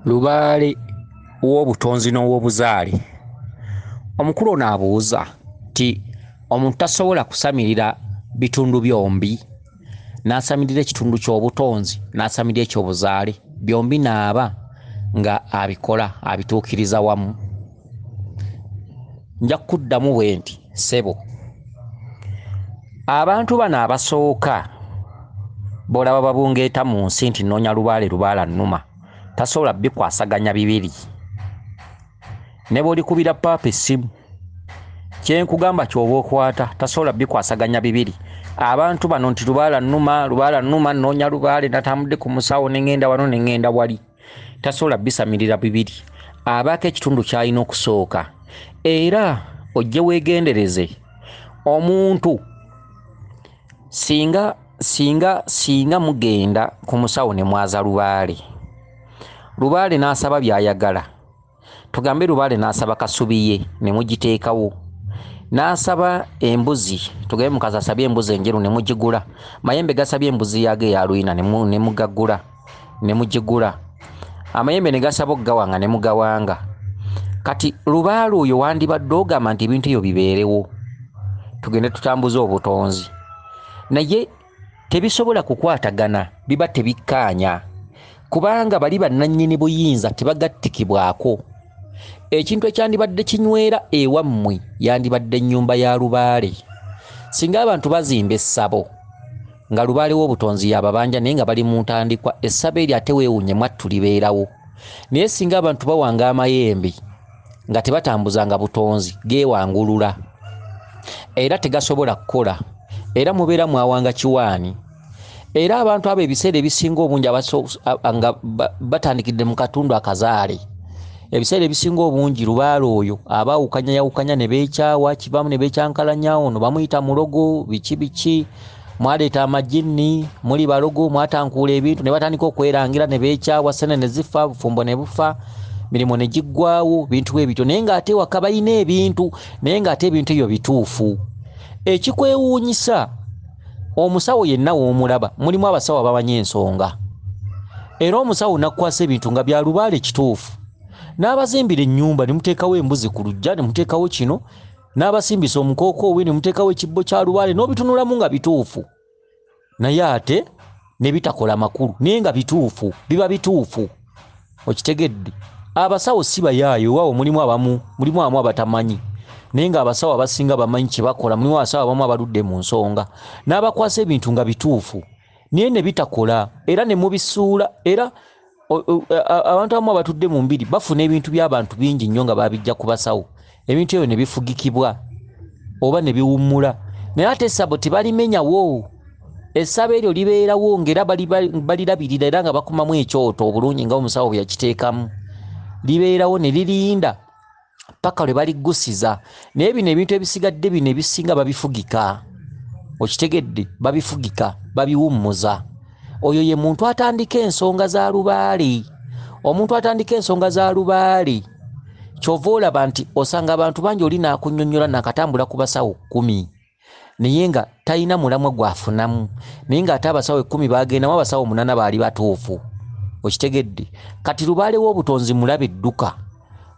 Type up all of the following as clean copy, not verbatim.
Lubaale w'obutonzi n'owobuzaale. Omukulu ono abuuza ti omuntu tasobola kusamirira bitundu byombi, n'asamirira ekitundu ky'obutonzi n'asamirira eky'obuzaale, byombi naaba nga abikola abituukiriza wamu. Nja kuddamu bwe nti ssebo, abantu bano abasooka b'olaba babungeeta mu nsi nti nnoonya lubaale lubaala nnuma, tasobola bikwasaganya bibiri. Ne bw'olikubira paapa essimu, kyenkugamba ky'oba okwata tasobola bikwasaganya bibiri. Abantu bano nti lubaala nnuma, nnoonya lubaale, natambudde ku musawo ne ŋŋenda wano ne ŋŋenda wali, tasobola bisamirira bibiri. Abaako ekitundu ky'alina okusooka. Era ojje weegendereze omuntu singa mugenda ku musawo ne mwaza lubaale n'asaba by'ayagala, tugambe lubaale n'asaba kasubi ye ne mugiteekawo, n'asaba embuzi, tugambe mukazi asabye embuzi enjeru ne mugigula, mayembe gasabye embuzi yage ya luyina ne mugagula ne mugigula, amayembe ne gasaba okugawanga ne mugawanga. Kati lubaale oyo wandibadde ogamba nti ebintu ebyo bibeerewo, tugende tutambuze obutonzi, naye tebisobola kukwatagana, biba tebikkaanya, kubanga bali bannannyini buyinza tebagattikibwako. Ekintu ekyandibadde kinywera ewammwe yandibadde nnyumba ya lubaale. Singa abantu bazimba essabo nga lubaale w'obutonzi yababanja naye nga bali mu ntandikwa, essabo eryo ate weewuunye mwattu libeerawo. Naye singa abantu bawanga amayembe nga tebatambuzanga butonzi, geewangulula era tegasobola kukola, era mubeera mwawanga kiwaani. Era abantu abo ebiseera ebisinga obungi nga batandikidde mu katundu akazaale, ebiseera ebisinga obungi lubaale oyo abaawukanya ne beekyawa, kivaamu ne beekyankalanya, ono bamuyita mulogo, biki mwaleeta amajjini, muli balogo, mwatankuula ebintu ne batandika okwerangira ne beekyawa, ssene ne zifa, bufumbo ne bufa, mirimu ne giggwaawo, bintu ebityo. Naye ng'ate waka balina ebintu, naye ng'ate ebintu ebyo bituufu. Ekikwewuunyisa, omusawo yenna w'omulaba mulimu abasawo abamanyi ensonga, era omusawo nakkwasa ebintu nga bya lubaale kituufu, n'abazimbira ennyumba ne muteekawo embuzi ku luggya, ne muteekawo kino, n'abasimbisa omukookoowe ne muteekawo ekibbo kya lubaale, n'obitunulamu nga bituufu, naye ate ne bitakola makulu, naye nga bituufu, biba bituufu. Okitegedde? Abasawo si bayaayo, waawo mulimu abamu abatamanyi, naye ng'abasawo abasinga bamanyi kye bakola, mulimu abasawo abamu abaludde mu nsonga, n'abakwasa ebintu nga bituufu naye ne bitakola, era ne mubisuula. Era abantu abamu abatudde mu mbiri bafuna ebintu by'abantu bingi nnyo nga babijja ku basawo, ebintu ebyo ne bifugikibwa oba ne biwummula, naye ate essabo tebalimenyawo. Essabo eryo libeerawo ng'era balirabirira era nga bakumamu ekyoto obulungi nga omusawo bwe yakiteekamu, libeerawo ne lirinda paka lwe baliggusiza. Naye bino ebintu ebisigadde bino ebisinga babifugika. Okitegedde? Babifugika, babiwummuza. Oyo ye muntu atandika ensonga za lubaale. Omuntu atandika ensonga za lubaale kyova olaba nti osanga abantu bangi oli naakunnyonnyola nakatambula ku basawo 10 naye nga talina mulamwa gwafunamu, naye ng'ate abasawo 10 bagendamu, abasawo 8 baali batuufu. Okitegedde? Kati lubaale w'obutonzi mulabe edduka.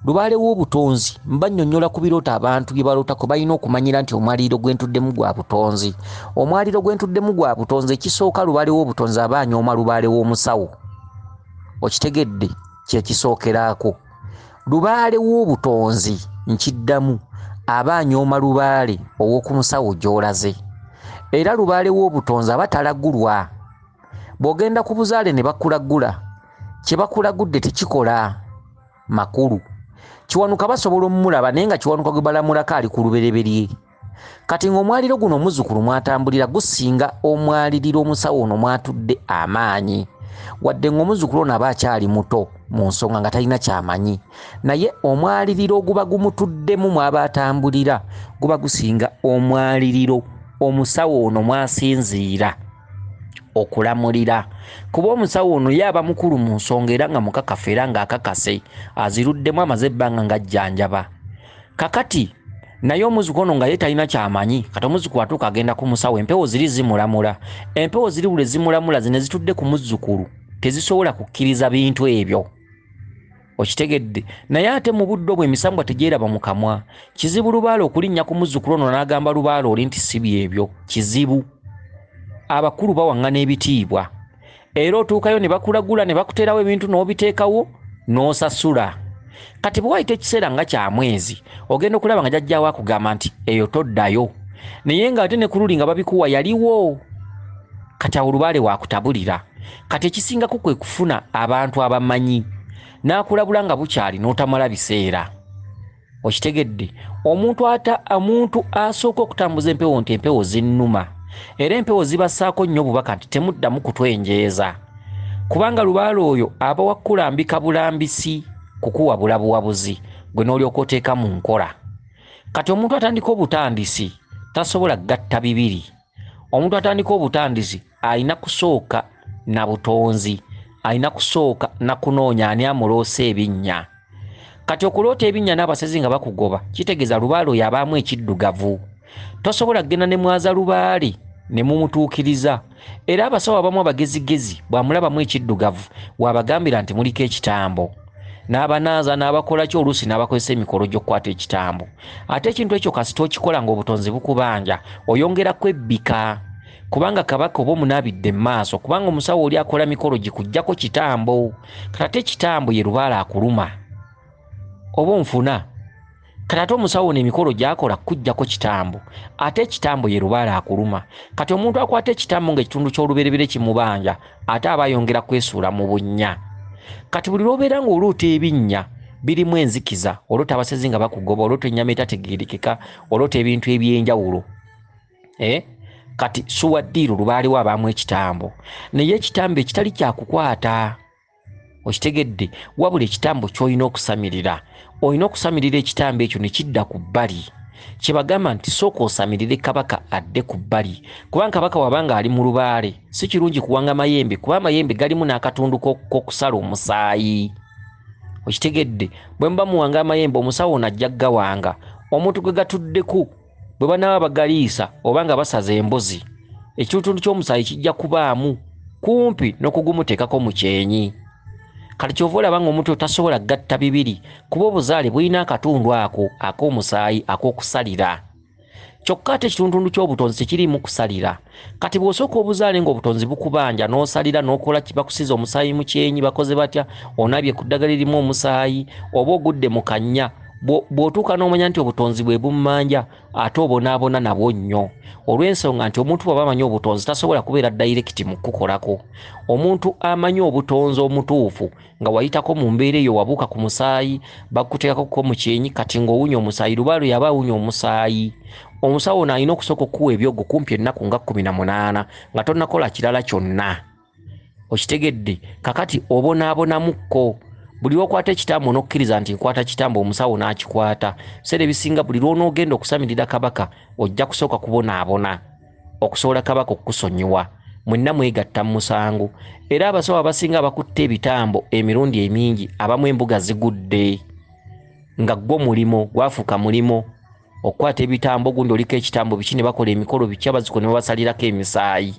Lubaale w'obutonzi mbannyonnyola ku birooto abantu bye balootako, balina okumanyira nti omwaliro gwentuddemu gwa butonzi. Omwaliro gwentuddemu gwa butonzi, ekisooka lubaale w'obutonzi aba anyooma lubaale w'omusawo. Okitegedde? Kye kisookerako. Lubaale w'obutonzi nkiddamu aba anyooma lubaale ow'oku musawo gy'olaze. Era lubaale w'obutonzi aba talagulwa. Bw'ogenda ku buzaale ne bakulagula, kye bakulagudde tekikola makulu. Kiwanuka basobola omulaba naye nga kiwanuka gwe balamulako ali ku lubereberye. Kati ng'omwaliro guno omuzzukulu mwatambulira gusinga omwaliriro omusawo ono mwatudde amaanyi, wadde ng'omuzzukulu ono aba akyali muto mu nsonga nga talina kyamanyi, naye omwaliriro oguba gumutuddemu mwaba atambulira guba gusinga omwaliriro omusawo ono mwasinziira okulamulira. Kuba omusawo ono yaba mukulu mu nsonga era nga mukakafu era nga akakase, aziruddemu amaze ebbanga ng'ajjanjaba. Kakati naye omuzzukulu ono nga ye talina kyamanyi, kati omuzzukulu atuuka agenda ku musawo, empewo ziri zimulamula. Empewo ziri bule zimulamula zine zitudde ku muzzukulu tezisobola kukkiriza bintu ebyo. Okitegedde naye ate mu budde obwo emisambwa tegyeraba mu kamwa. Kizibu lubaale okulinnya ku muzzukulu ono n'agamba lubaale oli nti si byebyo, kizibu. Abakulu bawaŋŋana ebitiibwa era otuukayo ne bakulagula ne bakuterawo ebintu n'obiteekawo n'osasula. Kati bwe wayita ekiseera nga kya mwezi ogenda okulaba nga jjajjaawo akugamba nti eyo toddayo, naye ng'ate ne ku luli nga babikuwa yaliwo. Kati awo lubaale waakutabulira. Kati ekisingako kwe kufuna abantu abamanyi n'akulabula nga bukyali n'otamala biseera. Okitegedde omuntu asooka okutambuza empewo nti empewo zinnuma era empewo zibassaako nnyo obubaka nti temuddamu kutwenjeeza, kubanga lubaale oyo aba wakulambika bulambisi kukuwa bulabuwabuzi gwe n'olyoka oteeka mu nkola. Kati omuntu atandika obutandisi tasobola gatta bibiri. Omuntu atandika obutandisi alina kusooka na butonzi, alina kusooka na kunoonya ani amuloosa ebinnya. Kati okuloota ebinnya n'abasezi nga bakugoba kitegeeza lubaale oyo abaamu ekiddugavu. Tosobola kgenda ne mwaza lubaale ne mumutuukiriza. Era abasawo abamu abagezigezi bw'amulabamu ekiddugavu waabagambira nti muliko ekitambo, n'abanaaza n'abakola ki oluusi n'abakozesa emikolo gy'okukwata ekitambo. Ate ekintu ekyo kasita okikola ng'obutonzi bukubanja oyongera kwebbika, kubanga kabaka oba omunaabidde mu maaso, kubanga omusawo oli akola mikolo gikuggyako kitambo. Kati ate ekitambo ye lubaale akuluma oba onfuna. Kati ate omusawo n'emikolo gy'akola kuggyako kitambo, ate ekitambo ye lubaale akuluma. Kati omuntu akwata ekitambo ng'ekitundu ky'olubereberye kimubanja ate aba ayongera kwesuula mu bunnya. Kati buli lw'obeera ng'oluuta ebinnya birimu enzikiza, oluuta abasezi nga bakugoba, oluuta ennyama etategeerekeka, oluuta ebintu eby'enjawulo, kati suwaddiiro lubaalewo abaamu ekitambo, naye ekitambo ekitali kyakukwata. Okitegedde wabula ekitambo ky'olina okusamirira. Olina okusamirira ekitambo ekyo ne kidda ku bbali. Kye bagamba nti sooka osamirire kabaka adde ku bbali, kubanga kabaka wabanga ali mu lubaale si kirungi kuwanga mayembe, kuba amayembe galimu n'akatundu k'okusala omusaayi. Okitegedde bwe muba muwanga amayembe omusawo ono ajja gawanga, omuntu gwe gatuddeku bwe banaaba bagaliisa oba nga basaza embuzi, ekitundu ky'omusaayi kijja kubaamu kumpi n'okugumuteekako mu kyenyi. Kati kyova olaba ng'omuntu tasobola gatta bibiri, kuba obuzaale bulina akatundu ako ak'omusaayi ak'okusalira. Kyokka ate ekitundu ky'obutonzi tekiriimu kusalira. Kati bw'osooka obuzaale ng'obutonzi bukubanja n'osalira n'okola kibakusiza omusaayi mu kyenyi bakoze batya, onabye ku ddagala lirimu omusaayi oba ogudde mu kannya, bw'otuuka n'omanya nti obutonzi bwe bummanja ate obonaabona nabwo nnyo, olw'ensonga nti omuntu bw'aba amanyi obutonzi tasobola kubeera dayirekiti mu kukolako. Omuntu amanyi obutonzi omutuufu nga wayitako mu mbeera eyo wabuuka ku musaayi bakuteekako mu kyenyi, kati ng'owunya omusaayi, lubaale yaba awunya omusaayi. Omusawo ono alina okusooka okuwa ebyogo kumpi ennaku nga 18 nga tonnakola kirala kyonna. Okitegedde kakati obonaabonamukko. Buli lw'okwata ekitambo n'okkiriza nti nkwata kitambo omusawo n'akikwata, biseera ebisinga buli lw'onoogenda okusamirira kabaka ojja kusooka kubonaabona okusobola kabaka okukusonyiwa, mwenna mwegatta mu musango. Era abasawo abasinga bakutte ebitambo emirundi emingi abamu embuga zigudde, nga gwo mulimo gwafuuka mulimo okukwata ebitambo, gundi oliko ekitambo biki ne bakola emikolo biki abaziko ne babasalirako emisaayi.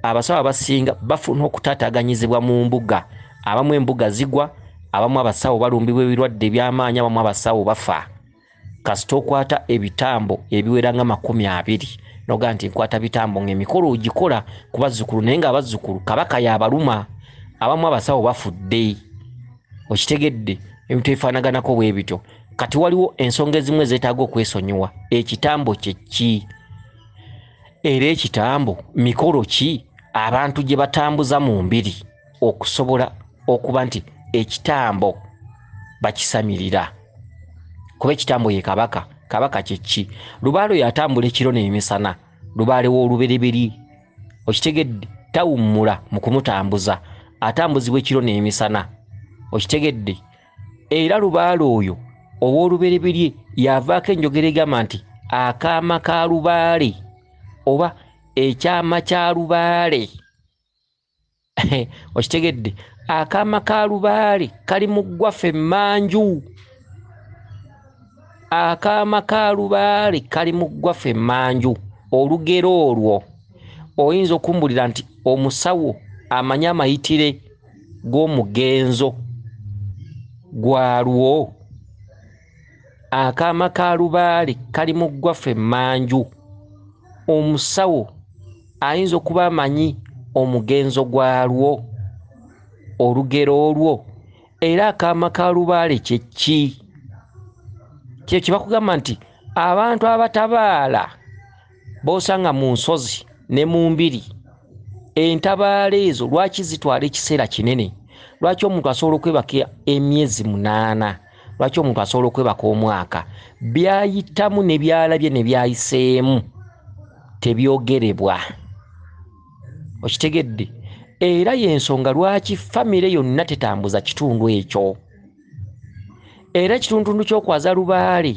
Abasawo abasinga bafuna okutaataaganyizibwa mu mbuga, abamu embuga zigwa, abamu abasawo balumbibwa ebirwadde by'amaanyi, abamu abasawo bafa. Kasita okwata ebitambo ebiwera nga 20 noga nti nkwata bitambo ng'emikolo ogikola ku bazzukulu, naye nga abazzukulu kabaka yabaluma, abamu abasawo bafudde. Okitegedde ebintu ebifaanaganako bwe bityo. Kati waliwo ensonga ezimu ezeetaaga okwesonyiwa. Ekitambo kye ki? Era ekitambo mikolo ki abantu gye batambuza mu mbiri okusobola okuba nti ekitambo bakisamirira? Kuba ekitambo ye kabaka. Kabaka kye ki? Lubaale oyo atambula ekiro n'emisana, lubaale w'olubereberye. Okitegedde tawummula mu kumutambuza, atambuzibwa ekiro n'emisana. Okitegedde era lubaale oyo ow'olubereberye yavaako enjogera egamba nti akaama ka lubaale oba ekyama kya lubaale. Okitegedde akaama ka lubaale kali mu ggwaffe emmanju. Akaama ka lubaale kali mu ggwaffe emmanju. Olugero olwo oyinza okumbulira nti omusawo amanye amayitire g'omugenzo gwalwo akaama ka lubaale kali mu ggwaffe emmanju omusawo ayinza okuba amanyi omugenzo gwalwo olugero olwo era akaama ka lubaale kye ki kye bakugamba nti abantu abatabaala b'osanga mu nsozi ne mu mbiri entabaala ezo lwaki zitwala ekiseera kinene lwaki omuntu asobola okwebaka emyezi 8 lwaki omuntu asobola okwebaka omwaka byayitamu ne byalabye ne byayiseemu tebyogerebwa okitegedde era y'ensonga lwaki famire yonna tetambuza kitundu ekyo era ekitundu ky'okwaza lubaale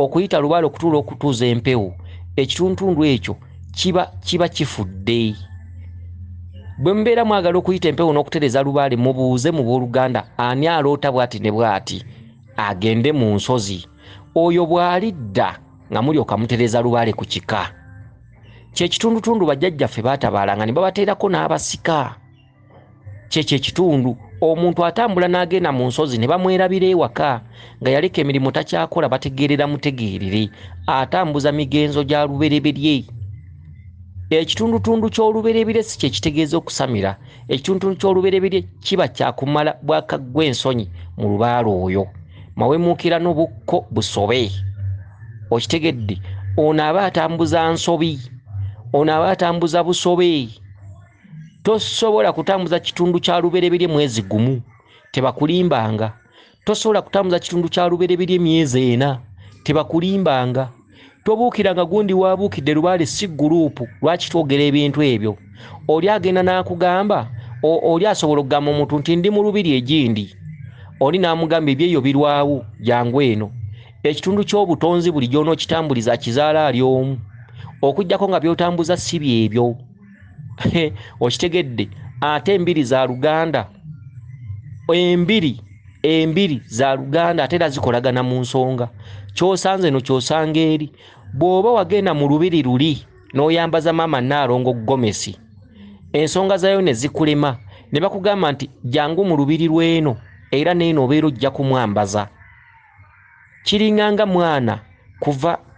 okuyita lubaale okutuula okutuuza empewo ekitundu ekyo kiba kifudde bwe mbeera mwagala okuyita empewo n'okutereza lubaale mubuuze mu booluganda ani aloota bw'ati ne bw'ati agende mu nsozi oyo bw'alidda nga mulyoka mutereza lubaale ku kika kyekitundu bajjajjaffe baatabaalanga ne babateerako n'abasika kyekitundu omuntu atambula n'agenda mu nsozi ne bamwerabira ewaka nga yaleka emirimu takyakola bategeerera mutegeerere atambuza migenzo gya lubereberye ekitundu ky'olubereberye si kye kitegeeza okusamira ekitundu ky'olubereberye kiba kyakumala bwaka gw'ensonyi mu lubaale oyo mawemuukira n'obukko busobe okitegedde ono aba atambuza nsobi ono aba atambuza busobe tosobola kutambuza kitundu kya lubereberye mwezi gumu tebakulimbanga tosobola kutambuza kitundu kya lubereberye myezi 4 tebakulimbanga tobuukiranga gundi waabuukidde lubaale si guruupu lwaki twogera ebintu ebyo oli agenda n'akugamba oli asobola okugamba omuntu nti ndi mu lubiri egindi oli n'amugamba ebyeyo birwawo jangu eno ekitundu ky'obutonzi buli gy'onookitambuliza akizaala ali omu okujjako nga by'otambuza si byebyo okitegedde ate embiri za luganda embiri za luganda ate era zikolagana mu nsonga kyosanze no kyosanga eri bw'oba wagenda mu lubiri luli n'oyambaza maama Nnaalongo Gomesi ensonga zayo ne zikulema ne bakugamba nti jangu mu lubiri lw'eno era n'eno obeera ojja kumwambaza kiringanga mwana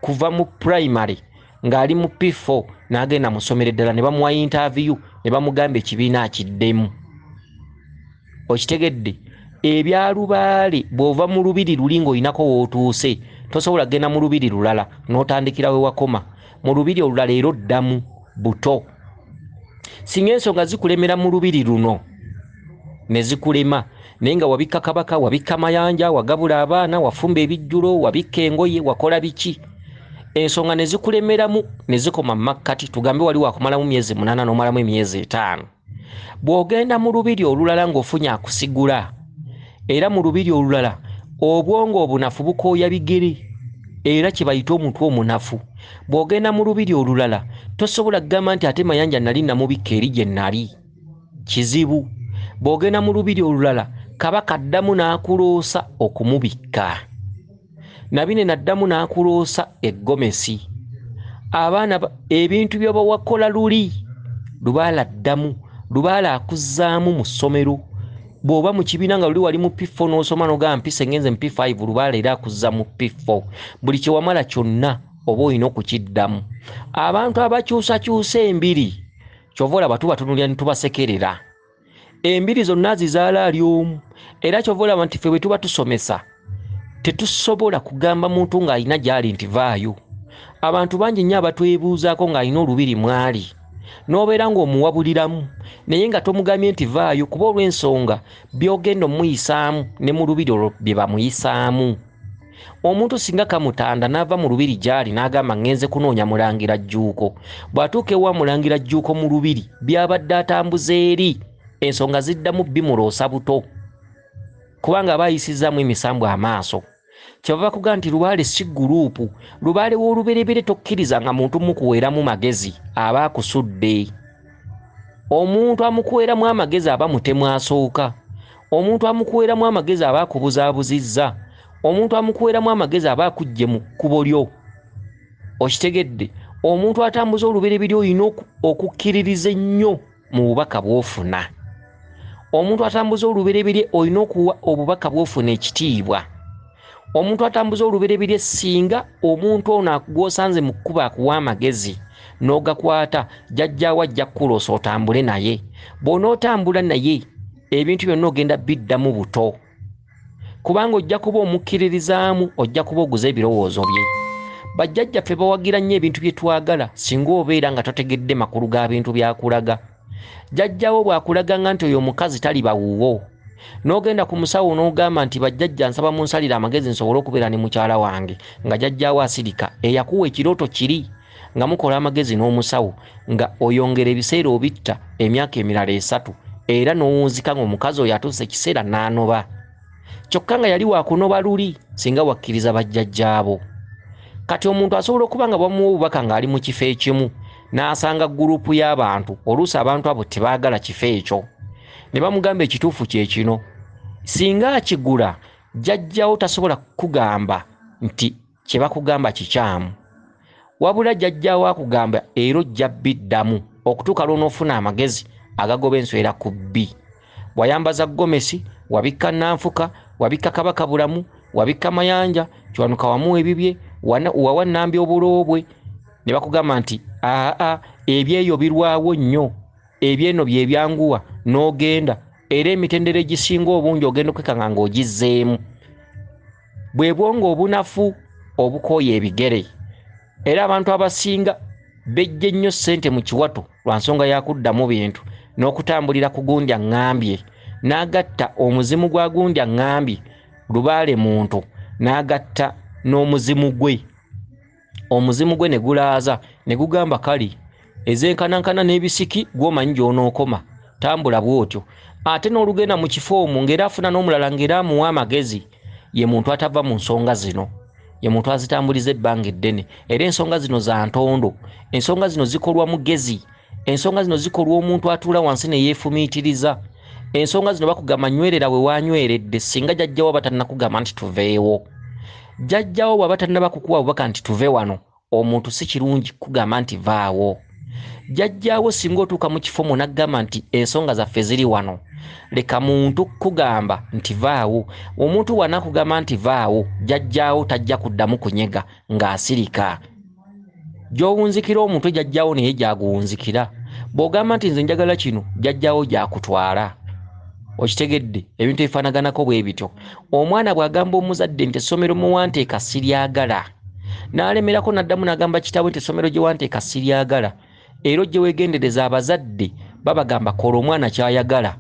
kuva mu primary ng'ali mu P4 n'agenda mu ssomero eddala ne bamuwa interview ne bamugamba ekibiina akiddemu okitegedde ebya lubaale bw'ova mu lubiri luli ng'oyinako w'otuuse tosobola kgenda mu lubiri lulala n'otandikira we wakoma mu lubiri olulala era oddamu buto singa ensonga zikulemera mu lubiri luno ne zikulema naye nga wabikka kabaka wabikka mayanja wagabula abaana wafumba ebijjulo wabikka engoye wakola biki ensonga ne zikulemeramu ne zikoma makkati tugambe wali wakumalamu myezi 8 n'omalamu emyezi 5 bw'ogenda mu lubiri olulala ng'ofunye akusigula era mu lubiri olulala obwongo obunafu bukooya bigere era kye bayita omuntu omunafu bw'ogenda mu lubiri olulala tosobola kugamba nti ate mayanja nali namubikka eri gye nali kizibu bw'ogenda mu lubiri olulala kabaka addamu n'akuloosa okumubikka nabine naddamu n'akuloosa eggomesi abaana ebintu by'oba wakola luli lubaala addamu lubaala akuzzaamu mu ssomero bw'oba mu kibiina nga luli wali mu P4 n'osoma n'ogamba mpise ngenze mu P5 lubaala era akuzza mu P4 buli kye wamala kyonna oba olina okukiddamu abantu abakyusakyusa embiri kyova olaba tubatunulira ne tubasekerera embiri zonna zizaala ali omu era kyova olaba nti ffe bwe tuba tusomesa tetusobola kugamba muntu ng'alina gy'ali nti vaayo abantu bangi nnyo abatwebuuzaako ng'alina olubiri mwali n'obeera ng'omuwabuliramu naye nga tomugambye nti vaayo kuba olw'ensonga by'ogenda omuyisaamu ne mu lubiri olwo bye bamuyisaamu omuntu singa kamutanda n'ava mu lubiri gy'ali n'agamba ngenze kunoonya Mulangira Jjuuko bw'atuuka ewa Mulangira Jjuuko mu lubiri by'abadde atambuza eri ensonga ziddamu bimuloosa buto kubanga abayisizaamu emisambu amaaso kyebava bakugamba nti lubaale si guruupu lubaale w'oluberebere tokkirizanga muntu mukuweeramu magezi aba akusudde omuntu amukuweeramu amagezi aba mutemu asooka omuntu amukuweeramu amagezi aba akubuzaabuzizza omuntu amukuweeramu amagezi aba akujje mu kkubo lyo okitegedde omuntu atambuza oluberebere olina okukkiririza ennyo mu bubaka bw'ofuna omuntu atambuza olubereberye olina okuwa obubaka bw'ofuna ekitiibwa. Omuntu atambuza olubereberye singa omuntu ono gw'osanze mu kkuba akuwa amagezi n'ogakwata jjajjaawo ajja kukuloosa otambule naye. Bw'onootambula naye ebintu byonna ogenda biddamu buto, kubanga ojja kuba omukkiririzaamu, ojja kuba oguza ebirowoozo bye. Bajjajjaffe bawagira nnyo ebintu bye twagala singa obeera nga totegedde makulu ga bintu byakulaga. Jjajjaawo bw'akulaganga nti oyo omukazi tali bawuwo, n'ogenda ku musawo n'ogamba nti bajjajja nsaba munsalire amagezi nsobole okubeera ne mukyala wange, nga jjajjaawo asirika, eyakuwa ekirooto kiri nga mukola amagezi n'omusawo, nga oyongera ebiseera obitta emyaka emirala 3, era n'owunzika ng'omukazi oyo atuuse ekiseera n'anoba. Kyokka nga yali waakunoba luli singa wakkiriza bajjajjaabo. Kati omuntu asobola okuba nga bamuwa obubaka ng'ali mu kifo ekimu n'asanga gurupu y'abantu, oluusi abantu abo tebaagala kifo ekyo, ne bamugamba ekituufu kye kino. Singa akigula, jjajjaawo tasobola kukugamba nti kye bakugamba kikyamu, wabula jjajjaawo akugamba era ojja biddamu okutuuka lw'onoofuna amagezi agagoba enswera ku bbi. Wayambaza Gomesi, wabikka Nanfuka, wabikka Kabaka Bulamu, wabikka Mayanja, Kiwanuka wamuwa ebibye, wawa Nambi obuloobwe, ne bakugamba nti ebyeyo birwawo nnyo, ebyeno bye byanguwa, n'ogenda era emitendera egisinga obungi ogenda okwekanga ng'ogizzeemu. Bwe bwongo obunafu obukooya ebigere, era abantu abasinga bejje nnyo ssente mu kiwato lwa nsonga ya kuddamu bintu n'okutambulira ku gundi aŋŋambye, n'agatta omuzimu gwa gundi aŋŋambye lubaale muntu, n'agatta n'omuzimu gwe. Omuzimu gwe ne gulaaza ne gugamba kali ezenkanankana n'ebisiki gw'omanyi gy'onookoma, tambula bw'otyo. Ate n'olugenda mu kifo omwo ng'era afuna n'omulala ng'era amuwa amagezi, ye muntu atava mu nsonga zino, ye muntu azitambuliza ebbanga eddene. Era ensonga zino za ntondo, ensonga zino zikolwa mugezi, ensonga zino zikolwa omuntu atuula wansi ne yeefumiitiriza. Ensonga zino bakugamba nywerera we wanyweredde singa jjajjaawo batannakugamba nti tuveewo. Jjajjaawo bw'aba tannaba kukuwa bubaka nti tuve wano, omuntu si kirungi kugamba nti vaawo. Jjajjaawo singa otuuka mu kifo n'aggamba nti ensonga zaffe ziri wano, leka muntu kugamba nti vaawo. Omuntu bw'anaakugamba nti vaawo, jjajjaawo tajja kuddamu kunyega ng'asirika. Gy'owunzikira omuntu jjajjaawo naye gy'aguwunzikira. Bw'ogamba nti nze njagala kino, jjajjaawo gy'akutwala. Okitegedde, ebintu ebifaanaganako bwe bityo. Omwana bw'agamba omuzadde nti essomero mu wanteeka siryagala, n'alemerako n'addamu n'agamba kitaawe nti essomero gye wanteeka siryagala, era ojje weegendereza abazadde babagamba kola omwana ky'ayagala.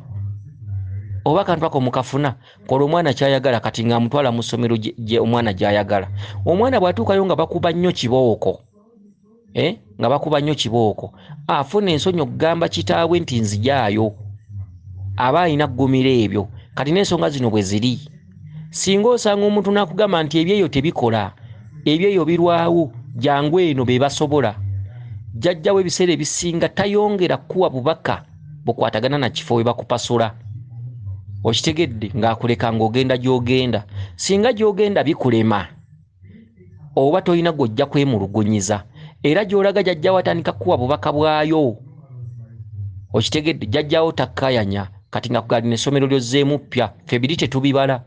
Oba kantu ako mukafuna, kola omwana ky'ayagala kati ng'amutwala mu ssomero gye omwana gy'ayagala. Omwana bw'atuukayo nga bakuba nnyo kibooko, nga bakuba nnyo kibooko, afuna ensonyi okugamba kitaawe nti nzijaayo, aba alina ggumira ebyo. Kati n'ensonga zino bwe ziri, singa osanga omuntu n'akugamba nti ebyeyo tebikola, ebyeyo birwawo, jangu eno be basobola, jjajjawo ebiseera ebisinga tayongera kuwa bubaka bukwatagana na kifo we bakupasula. Okitegedde, ng'akuleka ng'ogenda gy'ogenda. Singa gy'ogenda bikulema, oba tolina gw'ojja kwemulugunyiza, era gy'olaga jjajjaawo atandika kuwa bubaka bwayo. Okitegedde, jjajjaawo takkaayanya kati nga kugali n'essomero lyozzeemu ppya, ffe biri tetubibala,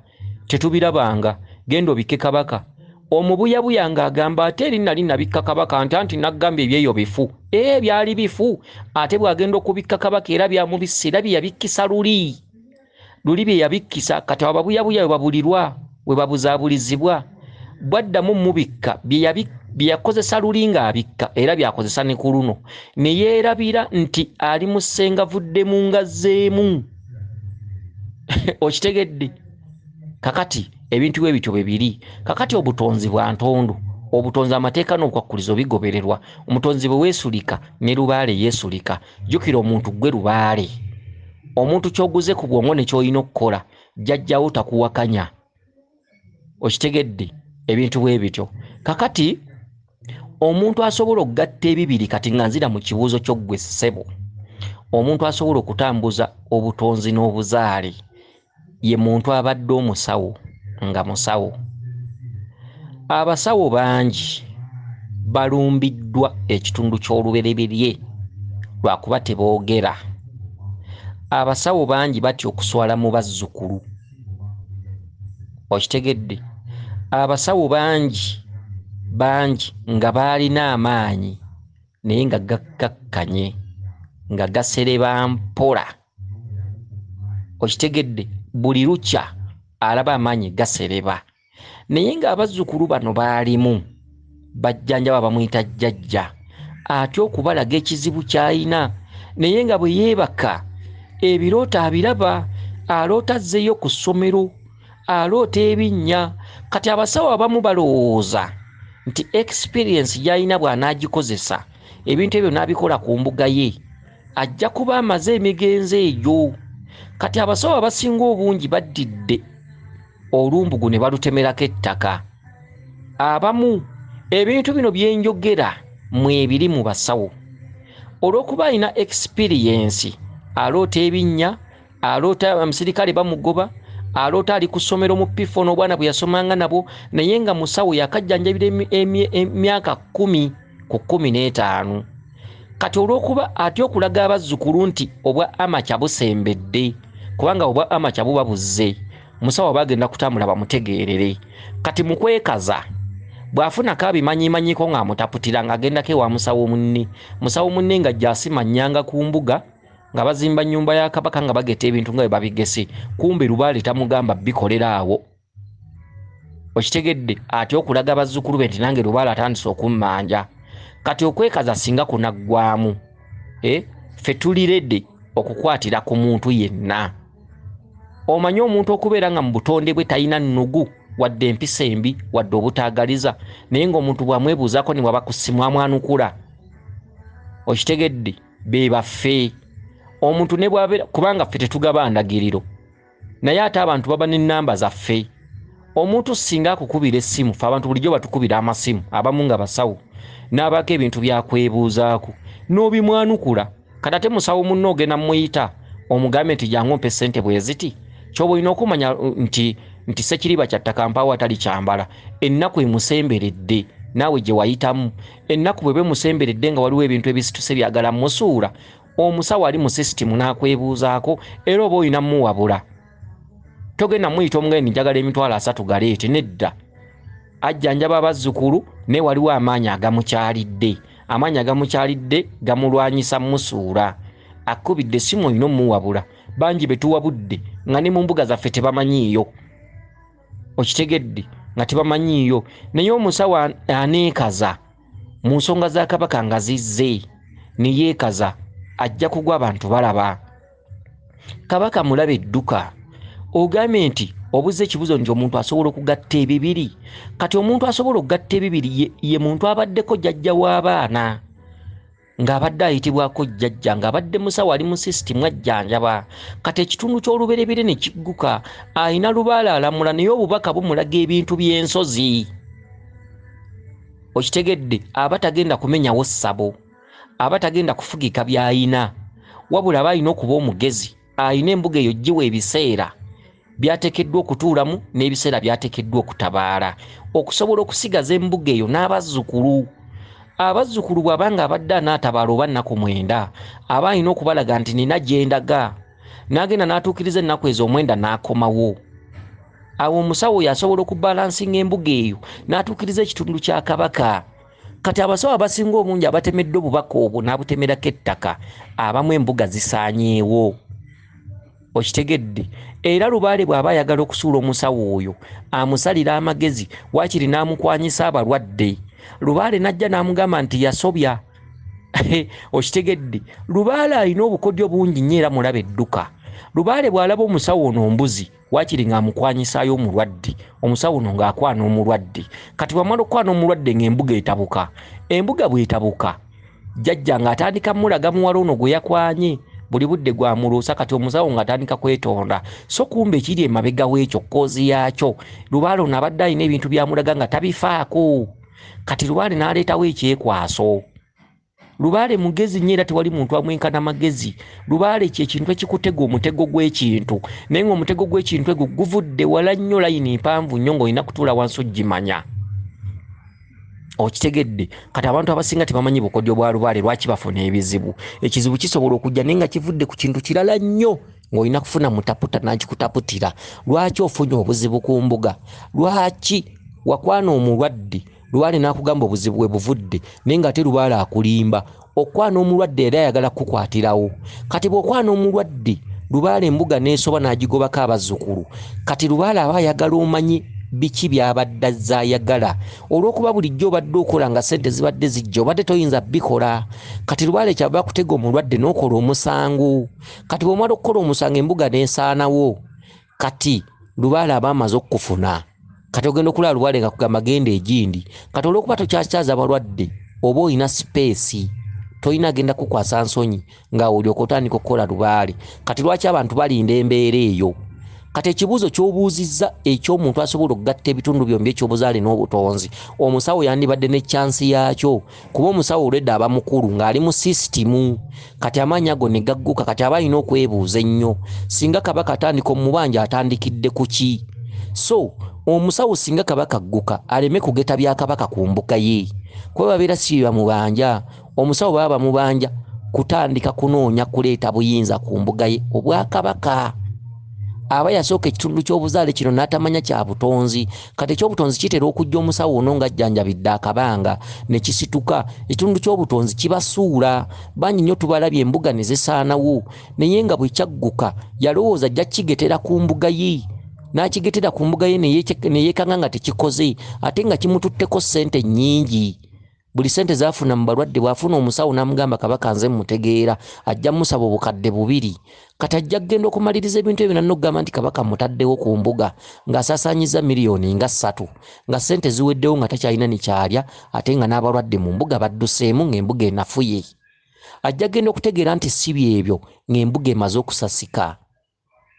tetubirabanga, genda obikke Kabaka. Omubuyabuya ng'agamba ate eri nali nabikka Kabaka nti naggamba ebyeyo bifu. Byali bifu, ate bw'agenda okubikka Kabaka era byamubisse, era bye yabikkisa luli bye yabikkisa. Kati ababuyabuya we babulirwa, we babuzaabulizibwa, bwaddamu mubikka bye yakozesa luli ng'abikka, era byakozesa ne ku luno, ne yeerabira nti ali mu ssenga vuddemu ngazzeemu. Okitegedde? Kakati ebintu bwe bityo bwe biri. Kakati obutonzi bwa ntondo, obutonzi amateeka n'obukwakkulizo bigobererwa. Omutonzi bwe weesulika ne lubaale yeesulika. Jjukira omuntu gwe lubaale. Omuntu ky'oguze ku bwongo ne ky'olina okukola, jjajjaawo takuwakanya. Okitegedde? Ebintu bwe bityo. Kakati omuntu asobola okugatta ebibiri, kati nga nzira mu kibuuzo ky'oggwe ssebo, omuntu asobola okutambuza obutonzi n'obuzaale ye muntu abadde omusawo nga musawo. Abasawo bangi balumbiddwa ekitundu ky'olubereberye lwakuba teboogera. abasawo bangi batya okuswala mu bazzukulu. Okitegedde? Abasawo bangi nga baalina amaanyi naye nga gakkakkanye nga gasereba mpola. Okitegedde? Buli lukya alaba amaanyi gasereba naye nga abazzukulu bano baalimu bajjanjaba bamuyita jjajja atya okubalaga ekizibu ky'alina naye nga bwe yeebaka ebirooto abiraba, aloota azzeeyo ku ssomero, aloota ebinnya. Kati abasawo abamu balowooza nti experience gy'alina bw'anaagikozesa ebintu ebyo n'abikola ku mbuga ye ajja kuba amaze emigenzo egyo. Kati abasawo abasinga obungi baddidde olumbugu ne balutemerako ettaka. Abamu ebintu bino bye njogera mwebiri mu basawo olw'okuba alina experience, aloota ebinnya, aloota amusirikale bamugoba, aloota ali ku ssomero mu P4 n'obwana bwe yasomanga nabo naye nga musawo yakajjanjabira emyaka 10 ku 15. Kati olw'okuba atya okulaga abazzukulu nti obwa amaca busembedde kubanga obwa amaca buba buzze, musawo bagenda kutambula bamutegeerere. Kati mu kwekaza bw'afunako abimanyimanyiko ng'amutaputira ng'agendako ewa musawo munne, musawo munne nga gy'asima nnyanga ku mbuga nga bazimba nnyumba ya Kabaka nga bageta ebintu nga bwe babigese, kumbe Lubaale tamugamba bikolera awo. Okitegedde? Atya okulaga bazzukulu be nti nange Lubaale atandise okummanja. Kati okwekaza singa kunaggwamu, ffe tulirede okukwatira ku muntu yenna. Omanyi omuntu okubeera nga mu butonde bwe talina nnugu wadde empisa embi wadde obutaagaliza naye ng'omuntu bw'amwebuuzaako ne waba ku ssimu amwanukula. Okitegedde? Be baffe. Omuntu ne bw'abeera, kubanga ffe tetugaba ndagiriro naye ate abantu baba n'ennamba zaffe. Omuntu singa akukubira essimu, ffe abantu bulijjo batukubira amasimu, abamu nga basawo, n'abaako ebintu byakwebuuzaako n'obimwanukula. Kati ate musawo munno ogenda muyita omugambe nti jangu ompe ssente bwe ziti, ky'oba olina okumanya nti Ssekiriba kyattaka mpaawo atali kyambala. Ennaku emusemberedde naawe gye wayitamu, ennaku bwe bemusemberedde nga waliwo ebintu ebisituse byagala musuula, omusawo ali mu sisitimu n'akwebuuzaako era oba olina muwabula. Togenda muyita omugeni njagala emitwalo 3 galeete, nedda. Ajjanjaba abazzukulu naye waliwo amaanyi agamukyalidde. Amaanyi agamukyalidde gamulwanyisa musuula. Akubidde essimu olina omuwabula. Bangi betuwabudde nga ne mu mbuga zaffe tebamanyiiyo. Okitegedde? Nga tebamanyiiyo. Naye omusawo aneekaza mu nsonga za Kabaka nga zizze ne yeekaza, ajja kugwa abantu balaba. Kabaka mulabe edduka. Ogambe nti obuze ekibuzo nti omuntu asobola okugatta ebibiri. Kati omuntu asobola okugatta ebibiri ye muntu abaddeko jjajja w'abaana, ng'abadde ayitibwako jjajja, ng'abadde musawo ali mu sisitimu ajjanjaba. Kati ekitundu ky'oluberebire ne kigguka, ayina Lubaale alamula naye obubaka bumulaga ebintu by'ensozi. Okitegedde? Aba tagenda kumenyawo ssabo, aba tagenda kufugika by'ayina, wabula aba alina okuba omugezi. Ayina embuga eyo ggiwa ebiseera byateekeddwa okutuulamu n'ebiseera byateekeddwa okutabaala, okusobola okusigaza embuga eyo n'abazzukulu. Abazzukulu bw'abanga abadde anaatabaala oba nnaku 9, aba alina okubalaga nti nina gye ndaga, n'agenda n'atuukiriza ennaku ezo 9 n'akomawo. Awo omusawo oyo asobola okubalansinga embuga eyo n'atuukiriza ekitundu kya Kabaka. Kati abasawo abasinga obungi abatemedde obubaka obwo n'abutemerako ettaka, abamu embuga zisaanyeewo. Okitegedde? Era Lubaale bw'aba ayagala okusuula omusawo oyo amusalira amagezi, waakiri n'amukwanyisa abalwadde. Lubaale n'ajja n'amugamba nti yasobya. Okitegedde? Lubaale alina obukodyo bungi nnyo era mulabe edduka. Lubaale bw'alaba omusawo ono mbuzi, waakiri ng'amukwanyisaayo omulwadde, omusawo ono ng'akwana omulwadde. Kati bw'amala okwana omulwadde ng'embuga etabuka. Embuga bw'etabuka, jjajja ng'atandika mulaga muwala ono gwe yakwanye, buli budde gwamuluusa. Kati omusawo ng'atandika kwetonda, so kumbe ekiri emabega w'ekyo kkoozi yaakyo. Lubaale ono abadde alina ebintu byamulaga nga tabifaako. Kati Lubaale n'aleetawo ekyekwaso. Lubaale mugezi nnyo era tewali muntu amwenkana magezi. Lubaale ky'ekintu ekikutega omutego gw'ekintu, naye ng'omutego gw'ekintu egwo guvudde wala nnyo, layini mpanvu nnyo ng'olina kutuula wansi ogimanya. okitegedde kati abantu abasinga tebamanyi bukodyo bwa lubaale lwaki bafuna ebizibu ekizibu kisobola okujja naye nga kivudde ku kintu kirala nnyo ng'olina kufuna mutaputa n'akikutaputira lwaki ofunye obuzibu ku mbuga lwaki wakwana omulwadde lubaale n'akugamba obuzibu bwe buvudde naye nga ate lubaale akulimba okwana omulwadde era ayagala kukwatirawo kati bw'okwana omulwadde lubaale embuga n'esoba n'agigobako abazzukulu kati lubaale aba ayagala omanyi biki byabadde azayagala olw'okuba bulijjo obadde okola nga ssente zibadde zijja obadde toyinza bikola kati lubaale kyaba kutega omulwadde n'okola omusango kati bw'omala okukola omusango embuga n'esaanawo kati lubaale aba amaze okufuna kati ogenda okulaba lubaale nga kugamba genda egindi kati olw'okuba tokyakyaza balwadde oba olina sipeesi toyina genda kukwasa nsonyi nga olyoka otandika okukola lubaale kati lwaki abantu balinda embeera eyo kati ekibuuzo ky'obuuzizza eky'omuntu asobola okugatta ebitundu byombi ekyobuzaale n'obutonzi omusawo yandibadde ne chansi yaakyo kuba omusawo olwedda aba mukulu ng'ali mu sisitimu kati amaanyi ago ne gagguka kati aba alina okwebuuza ennyo singa kabaka atandika omubanja atandikidde ku ki so omusawo singa kabaka agguka aleme kugeta bya kabaka ku mbuga ye kuba babeera si bamubanja omusawo baba bamubanja kutandika kunoonya kuleeta buyinza ku mbuga ye obwakabaka aba yasooka ekitundu ky'obuzaale kino n'atamanya kya butonzi kati ekyobutonzi kitera okujja omusawo ono ng'ajjanjabidde akabanga ne kisituka ekitundu ky'obutonzi kibasuula bangi nnyo tubalabye embuga ne zisaanawo naye nga bwe kyagguka yalowooza ajja kigetera ku mbuga ye n'akigetera ku mbuga ye ne yeekanga nga tekikoze ate nga kimututteko ssente nnyingi buli ssente zaafuna mu balwadde bw'afuna omusawo n'amugamba kabaka nze mutegeera ajja musaba obukadde 2 kati ajja kgenda okumaliriza ebintu ebyo nanogamba nti kabaka mutaddewo ku mbuga ng'asaasaanyiza miliyoni nga 3 nga ssente ziweddewo nga takyalina ne kyalya ate nga n'abalwadde mu mbuga badduseemu ng'embuga enafuye ajja kgenda okutegeera nti si byebyo ng'embuga emaze okusasika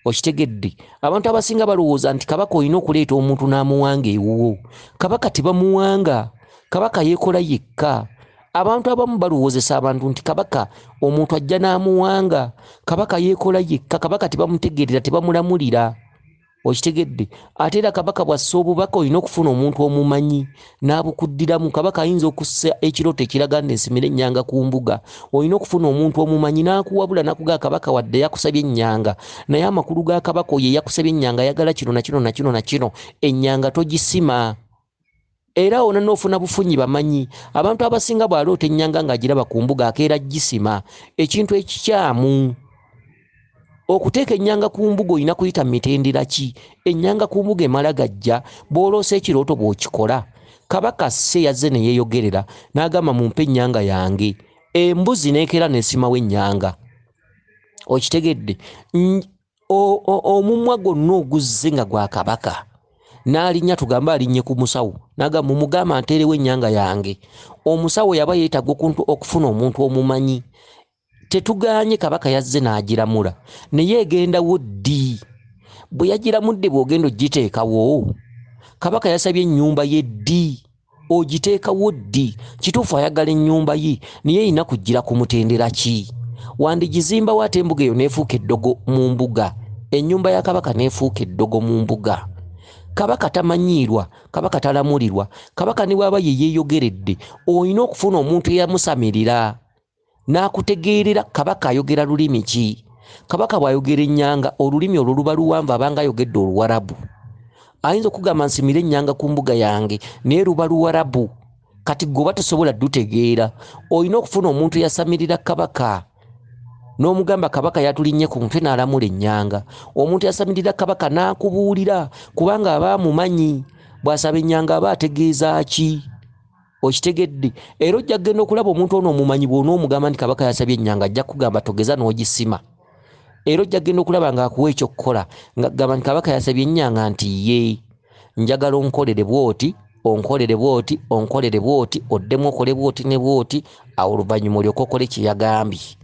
okitegedde abantu abasinga balowooza nti kabaka olina okuleeta omuntu n'amuwanga ewuwo kabaka tebamuwanga kabaka yeekola yekka abantu abamu balowoozesa abantu nti kabaka omuntu ajja n'amuwanga kabaka yeekola yekka kabaka tebamutegeerera tebamulamulira okitegedde ate era kabaka bw'assa obubaka olina okufuna omuntu omumanyi n'abukuddiramu kabaka ayinza okussa ekirooto ekiraga nti nsimira ennyanga ku mbuga olina okufuna omuntu omumanyi n'akuwabula n'akugaa kabaka wadde yakusabye ennyanga naye amakulu ga kabaka oyo yakusabye ennyanga ayagala kino na kino na kino na kino ennyanga togisima era ona n'ofuna bufunyi bamanyi abantu abasinga bw'aloota ennyanga ng'agiraba ku mbuga akeera gisima ekintu ekikyamu okuteeka ennyanga ku mbuga olina kuyita mitendera ki ennyanga ku mbuga emala gajja bw'oloosa ekirooto bw'okikola kabaka sse yazze ne yeeyogerera n'agamba mumpe ennyanga yange embuzi n'ekeera n'esimawo ennyanga okitegedde omumwa gwonna oguzze nga gwa kabaka n'alinnya tugamba alinnye ku musawo n'agamba mumugamba nteerewo ennyanga yange omusawo yaba yeetaaga okufuna omuntu omumanyi tetuganye kabaka yazze n'agiramula naye egendawo ddi bwe yagiramudde bw'ogenda ogiteekawo kabaka yasabye ennyumba ye ddi ogiteekawo ddi kituufu ayagala ennyumba ye naye erina kujjira ku mutendera ki wandigizimbawo ate embuga eyo n'efuuka eddogo mu mbuga ennyumba ya kabaka n'efuuka eddogo mu mbuga kabaka tamanyiirwa kabaka talamulirwa kabaka ne bw'aba ye yeeyogeredde olina okufuna omuntu eyamusamirira n'akutegeerera kabaka ayogera lulimi ki kabaka bw'ayogera ennyanga olulimi olwo luba luwanvu abanga ayogedde oluwarabu ayinza okugamba nsimira ennyanga ku mbuga yange naye luba luwarabu kati gwe tosobola dutegeera olina okufuna omuntu eyasamirira kabaka n'omugamba kabaka yatulinnye ku mutwe n'alamula ennyanga omuntu yasamirira kabaka n'akubuulira kubanga aba amumanyi bw'asaba ennyanga aba ategeeza ki okitegedde era ojja kgenda okulaba omuntu ono omumanyi bw'onoomugamba nti kabaka yasabye ennyanga ajja kugamba togeza n'ogisima era ojja kgenda okulaba ng'akuwa ekyokukola ng'agamba nti kabaka yasabye ennyanga nti ye njagala onkolere bw'oti onkolere bw'oti onkolere bw'oti oddemu okole bw'oti ne bw'oti awo oluvannyuma olyoka okole kye yagambye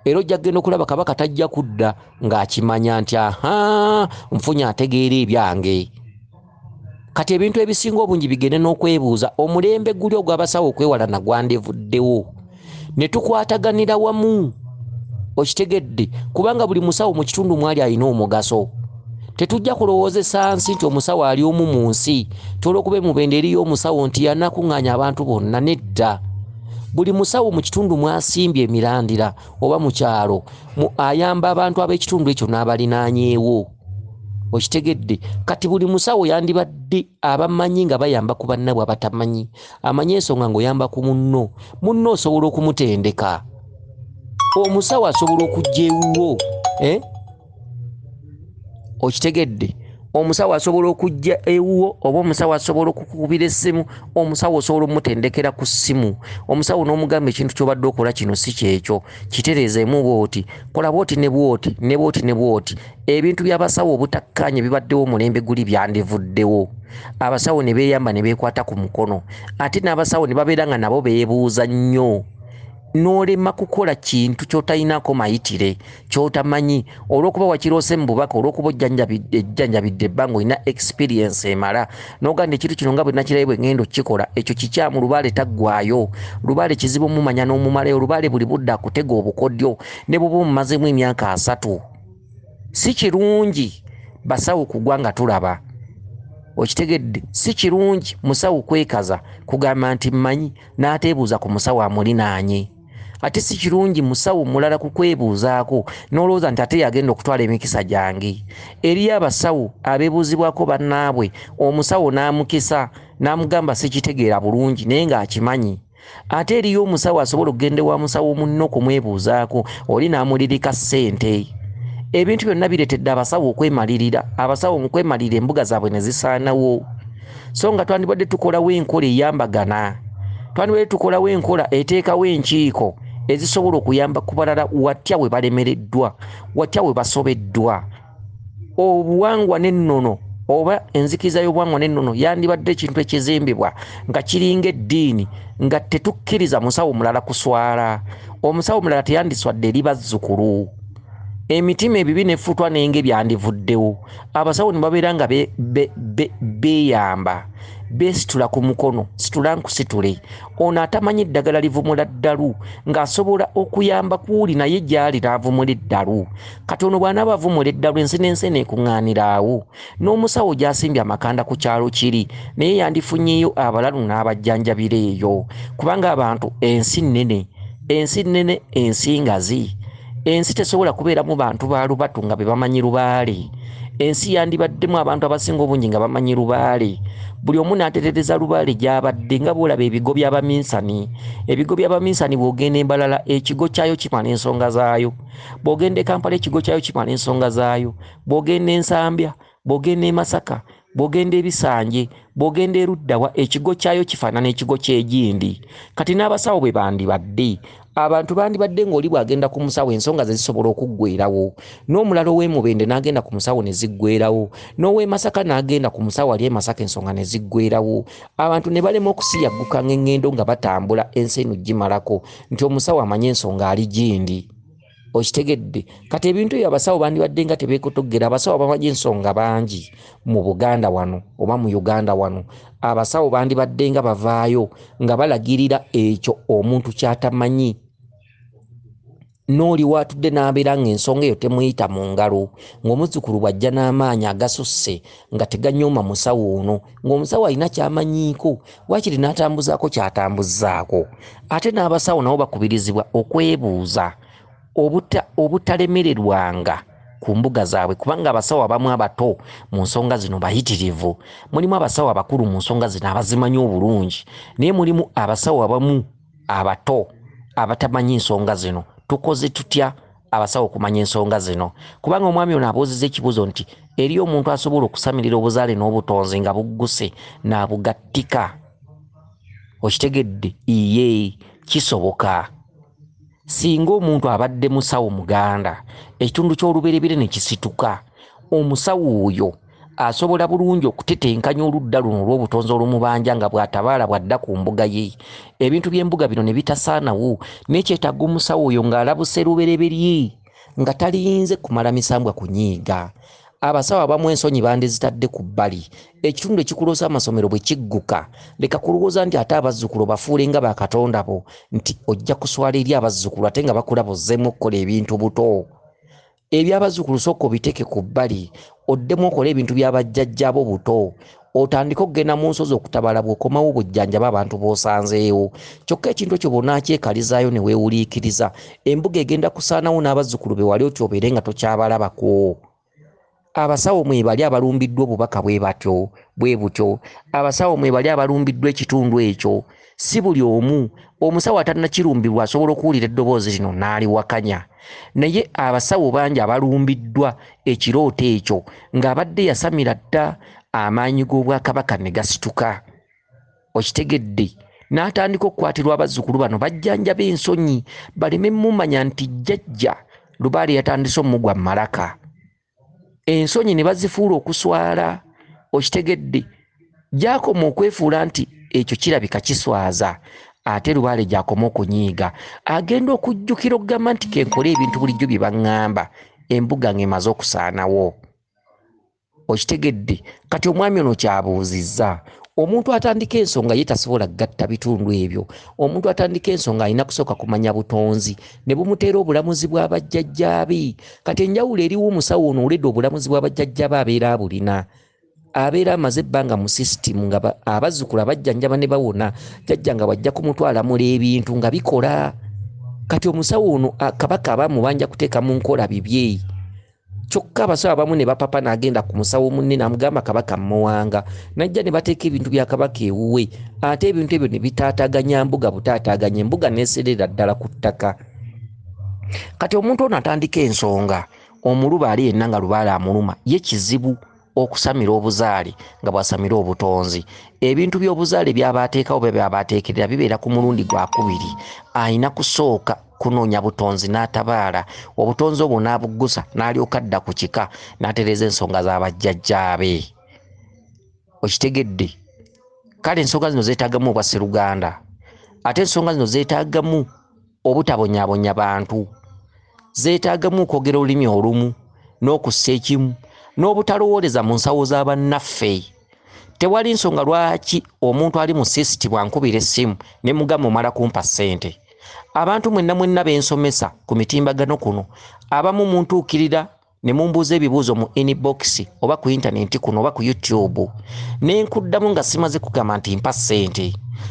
era ojja kgenda okulaba kabaka tajja kudda ng'akimanya nti aha nfunye ategeera ebyange kati ebintu ebisinga obungi bigende n'okwebuuza omulembe guli ogw'abasawo okwewala nagwandivuddewo ne tukwataganira wamu okitegedde kubanga buli musawo mu kitundu mwali alina omugaso Tetujja kulowoozesa nsi nti omusawo ali omu mu nsi olw'okuba emubende eriyo omusawo nti yanakuŋŋaanya abantu bonna. Nedda. Buli musawo mu kitundu mwasimbye emirandira oba mu kyalo ayamba abantu ab'ekitundu ekyo n'abalinaanyeewo. Okitegedde? Kati buli musawo yandibadde abamanyi nga bayamba ku bannabwe abatamanyi. Amanyi ensonga ng'oyamba ku munno osobola okumutendeka. Omusawo asobola okujja ewuwo. Okitegedde? Omusawo asobola okujja ewuwo oba omusawo asobola okukubira essimu. Omusawo osobola omutendekera ku ssimu. Omusawo n'omugamba ekintu ky'obadde okola kino si kyekyo, kitereezeemu bw'oti, kola bw'oti ne bw'oti ne bw'oti ne bw'oti. Ebintu by'abasawo obutakkaanye bibaddewo omulembe guli byandivuddewo. Abasawo ne beeyamba ne beekwata ku mukono. Ate n'abasawo ne babeera nga nabo beebuuza nnyo. N'olema kukola kintu ky'otalinaako mayitire, ky'otamanyi, olw'okuba wakiroose mu bubaka, olw'okuba ojjanjabidde ebbanga olina experience emala, n'ogamba ekintu kino nga bwe nakirabe bwe ngenda okukikola, ekyo kikyamu. Lubaale taggwaayo. Lubaale kizibu omumanya n'omumalayo. Lubaale buli budde akutega obukodyo ne bw'oba omumazemu emyaka 3. Si kirungi basawo kugwa nga tulaba. Okitegedde? Si kirungi musawo kwekaza kugamba nti mmanyi n'ateebuuza ku musawo amulinaanye. Ate si kirungi musawo mulala kukwebuuzaako n'olowooza nti ate yagenda okutwala emikisa gyange. Eriyo abasawo abeebuuzibwako bannaabwe, omusawo n'amukisa n'amugamba sikitegeera bulungi naye ng'akimanyi. Ate eriyo omusawo asobola okugenda wa musawo munno okumwebuuzaako, oli n'amulirika ssente. Ebintu byonna bireetedde abasawo okwemalirira. Abasawo mu kwemalira embuga zaabwe ne zisaanawo. So nga twandibadde tukolawo enkola eyambagana. Twandibadde tukolawo enkola eteekawo enkiiko ezisobola okuyamba ku balala watya bwe balemereddwa, watya bwe basobeddwa. Obuwangwa n'ennono oba enzikiriza y'obuwangwa n'ennono yandibadde ekintu ekizimbibwa nga kiringa eddiini, nga tetukkiriza musawo mulala kuswala. Omusawo mulala teyandiswadde eri bazzukulu. Emitima ebibi n'effutwa n'enge byandivuddewo. Abasawo ne babeera nga beeyamba, beesitula ku mukono, situla nkusitule. Ono atamanyi eddagala livumula ddalu ng'asobola okuyamba kuuli naye gy'ali n'avumula eddalu. Kati ono bw'anaaba avumula eddalu ensi n'ensi neekuŋŋaanira awo. N'omusawo gy'asimbye amakanda ku kyalo kiri naye yandifunyeeyo abalalu n'abajjanjabira eyo. Kubanga abantu ensi nnene, ensi ngazi. Ensi tesobola kubeeramu bantu ba lubatu nga be bamanyi lubaale. Ensi yandibaddemu abantu abasinga obungi nga bamanyi lubaale. Buli omu n'atereereza lubaale gy'abadde nga bw'olaba ebigo by'abaminsani. Ebigo by'abaminsani bw'ogenda Embalala ekigo kyayo kimala ensonga zaayo. Bw'ogenda e Kampala ekigo kyayo kimala ensonga zaayo. Bw'ogenda Ensambya, bw'ogenda e Masaka, bw'ogenda e Bisanje, bw'ogenda e Ruddawa ekigo kyayo kifaanana ekigo ky'egindi. Kati n'abasawo bwe bandibadde. Abantu bandibadde ng'oli bw'agenda ku musawo ensonga ze zisobola okuggweerawo. N'omulala ow'emubende n'agenda ku musawo ne ziggweerawo. N'ow'e Masaka n'agenda ku musawo ali e Masaka ensonga ne ziggweerawo. Abantu ne balema okusiyagguka ng'engendo nga batambula ensi eno gimalako nti omusawo amanyi ensonga ali gindi. Okitegedde? Kati ebintu ebyo abasawo bandibadde nga tebeekotoggera. Abasawo abamanyi ensonga bangi mu Buganda wano oba mu Uganda wano. Abasawo bandibadde nga bavaayo nga balagirira ekyo omuntu ky'atamanyi. N'oli waatudde n'abeera ng'ensonga eyo temuyita mu ngalo, ng'omuzzukulu bw'ajja n'amaanyi agasusse nga teganyooma musawo ono, ng'omusawo alina ky'amanyiiko, waakiri n'atambuzaako ky'atambuzaako. Ate n'abasawo nabo bakubirizibwa okwebuuza obutalemererwanga ku mbuga zaabwe, kubanga abasawo abamu abato mu nsonga zino bayitirivu. Mulimu abasawo abakulu mu nsonga zino abazimanyi obulungi, naye mulimu abasawo abamu abato abatamanyi nsonga zino. Tukoze tutya abasawo kumanya ensonga zino? Kubanga omwami ono abuuzizza ekibuuzo nti eriyo omuntu asobola okusamirira obuzaale n'obutonzi nga bugguse n'abugattika. Okitegedde? Iye, kisoboka. Singa omuntu abadde musawo muganda, ekitundu ky'olubereberye ne kisituka, omusawo oyo asobola bulungi okutetenkanya oludda luno olw'obutonzi olumubanja nga bw'atabaala bwadda ku mbuga ye. Ebintu by'embuga bino ne bitasaanawo, n'ekyetaaga omusawo oyo ng'alabuse lubereberye nga taliyinze kumala misambwa kunyiiga. Abasawo abamu ensonyi bandizitadde ku bbali. Ekitundu ekikuloosa amasomero bwe kigguka, leka kulowooza nti ate abazzukulu bafuule nga bakatonda bo nti ojja kuswala eri abazzukulu ate nga bakula bozzeemu okukola ebintu buto. Ebyabazzukulu sooka obiteeke ku bbali oddemu okola ebintu by'abajjajjabo buto otandika okugenda mu nsozi okutabala bw'okomawo bujjanjaba abantu b'osanzeewo kyokka ekintu ekyo bw'onaakyekalizaayo ne weewuliikiriza embuga egenda kusaanawo n'abazzukulu be wali oti obeere nga tokyabalabako. Abasawo mwebali abalumbiddwa obubaka bwe butyo abasawo mwebali abalumbiddwa ekitundu ekyo si buli omu omusawo atannakirumbirwa asobola okuwulira eddoboozi lino n'aliwakanya naye abasawo bangi abalumbiddwa ekirooto ekyo ng'abadde yasamira dda amaanyi g'obwakabaka ne gasituka okitegedde n'atandika okukwatirwa abazzukulu bano bajjanjaba ensonyi baleme mumanya nti jjajja Lubaale yatandise omugwa malaka ensonyi ne bazifuula okuswala okitegedde gyakoma okwefuula nti ekyo kirabika kiswaza ate Lubaale gyakoma okunyiiga agenda okujjukira okugamba nti kenkola ebintu bulijjo bye baŋŋamba embuga ng'emaze okusaanawo okitegedde kati omwami ono kyabuuzizza omuntu atandika ensonga ye tasobola gatta bitundu ebyo omuntu atandika ensonga alina kusooka kumanya butonzi ne bumuteera obulamuzi bw'abajjajjaabe kati enjawulo eriwo omusawo ono oledde obulamuzi bw'abajjajjaabe abeera abulina abeera amaze ebbanga mu sisitimu nga abazzukulu abajjanjaba ne bawona jjajja nga bajja kumutwalamula ebintu nga bikola kati omusawo ono kabaka abamu banja kuteeka mu nkola bibye kyokka abasawo abamu ne bapapa n'agenda ku musawo munne n'amugamba kabaka mmuwanga najja ne bateeka ebintu bya kabaka ewuwe ate ebintu ebyo ne bitaataganya mbuga butaataganya embuga n'eserera ddala ku ttaka kati omuntu ono atandika ensonga omulubaale yenna nga Lubaale amuluma ye kizibu okusamira obuzaale nga bwasamira obutonzi ebintu by'obuzaale by'abaateekawo bye by'abaateekerera bibeera ku mulundi gwakubiri ayina kusooka kunoonya butonzi n'atabaala obutonzi obwo n'abuggusa n'alyoka adda ku kika n'atereeza ensonga z'abajjajjaabe okitegedde kale ensonga zino zeetaagamu obwa sseruganda ate ensonga zino zeetaagamu obutabonyaabonya bantu zeetaagamu okwogera olulimi olumu n'okussa ekimu n'obutalowooleza mu nsawo z'abannaffe tewali nsonga lwaki omuntu ali mu sisitimu ankubira essimu ne mugamba omala kumpa ssente abantu mwenna bensomesa ku mitimbagano kuno abamu muntuukirira ne mumbuuza ebibuuzo mu inbox oba ku intaneti kuno oba ku YouTube ne nkuddamu nga simaze kugamba nti mpa ssente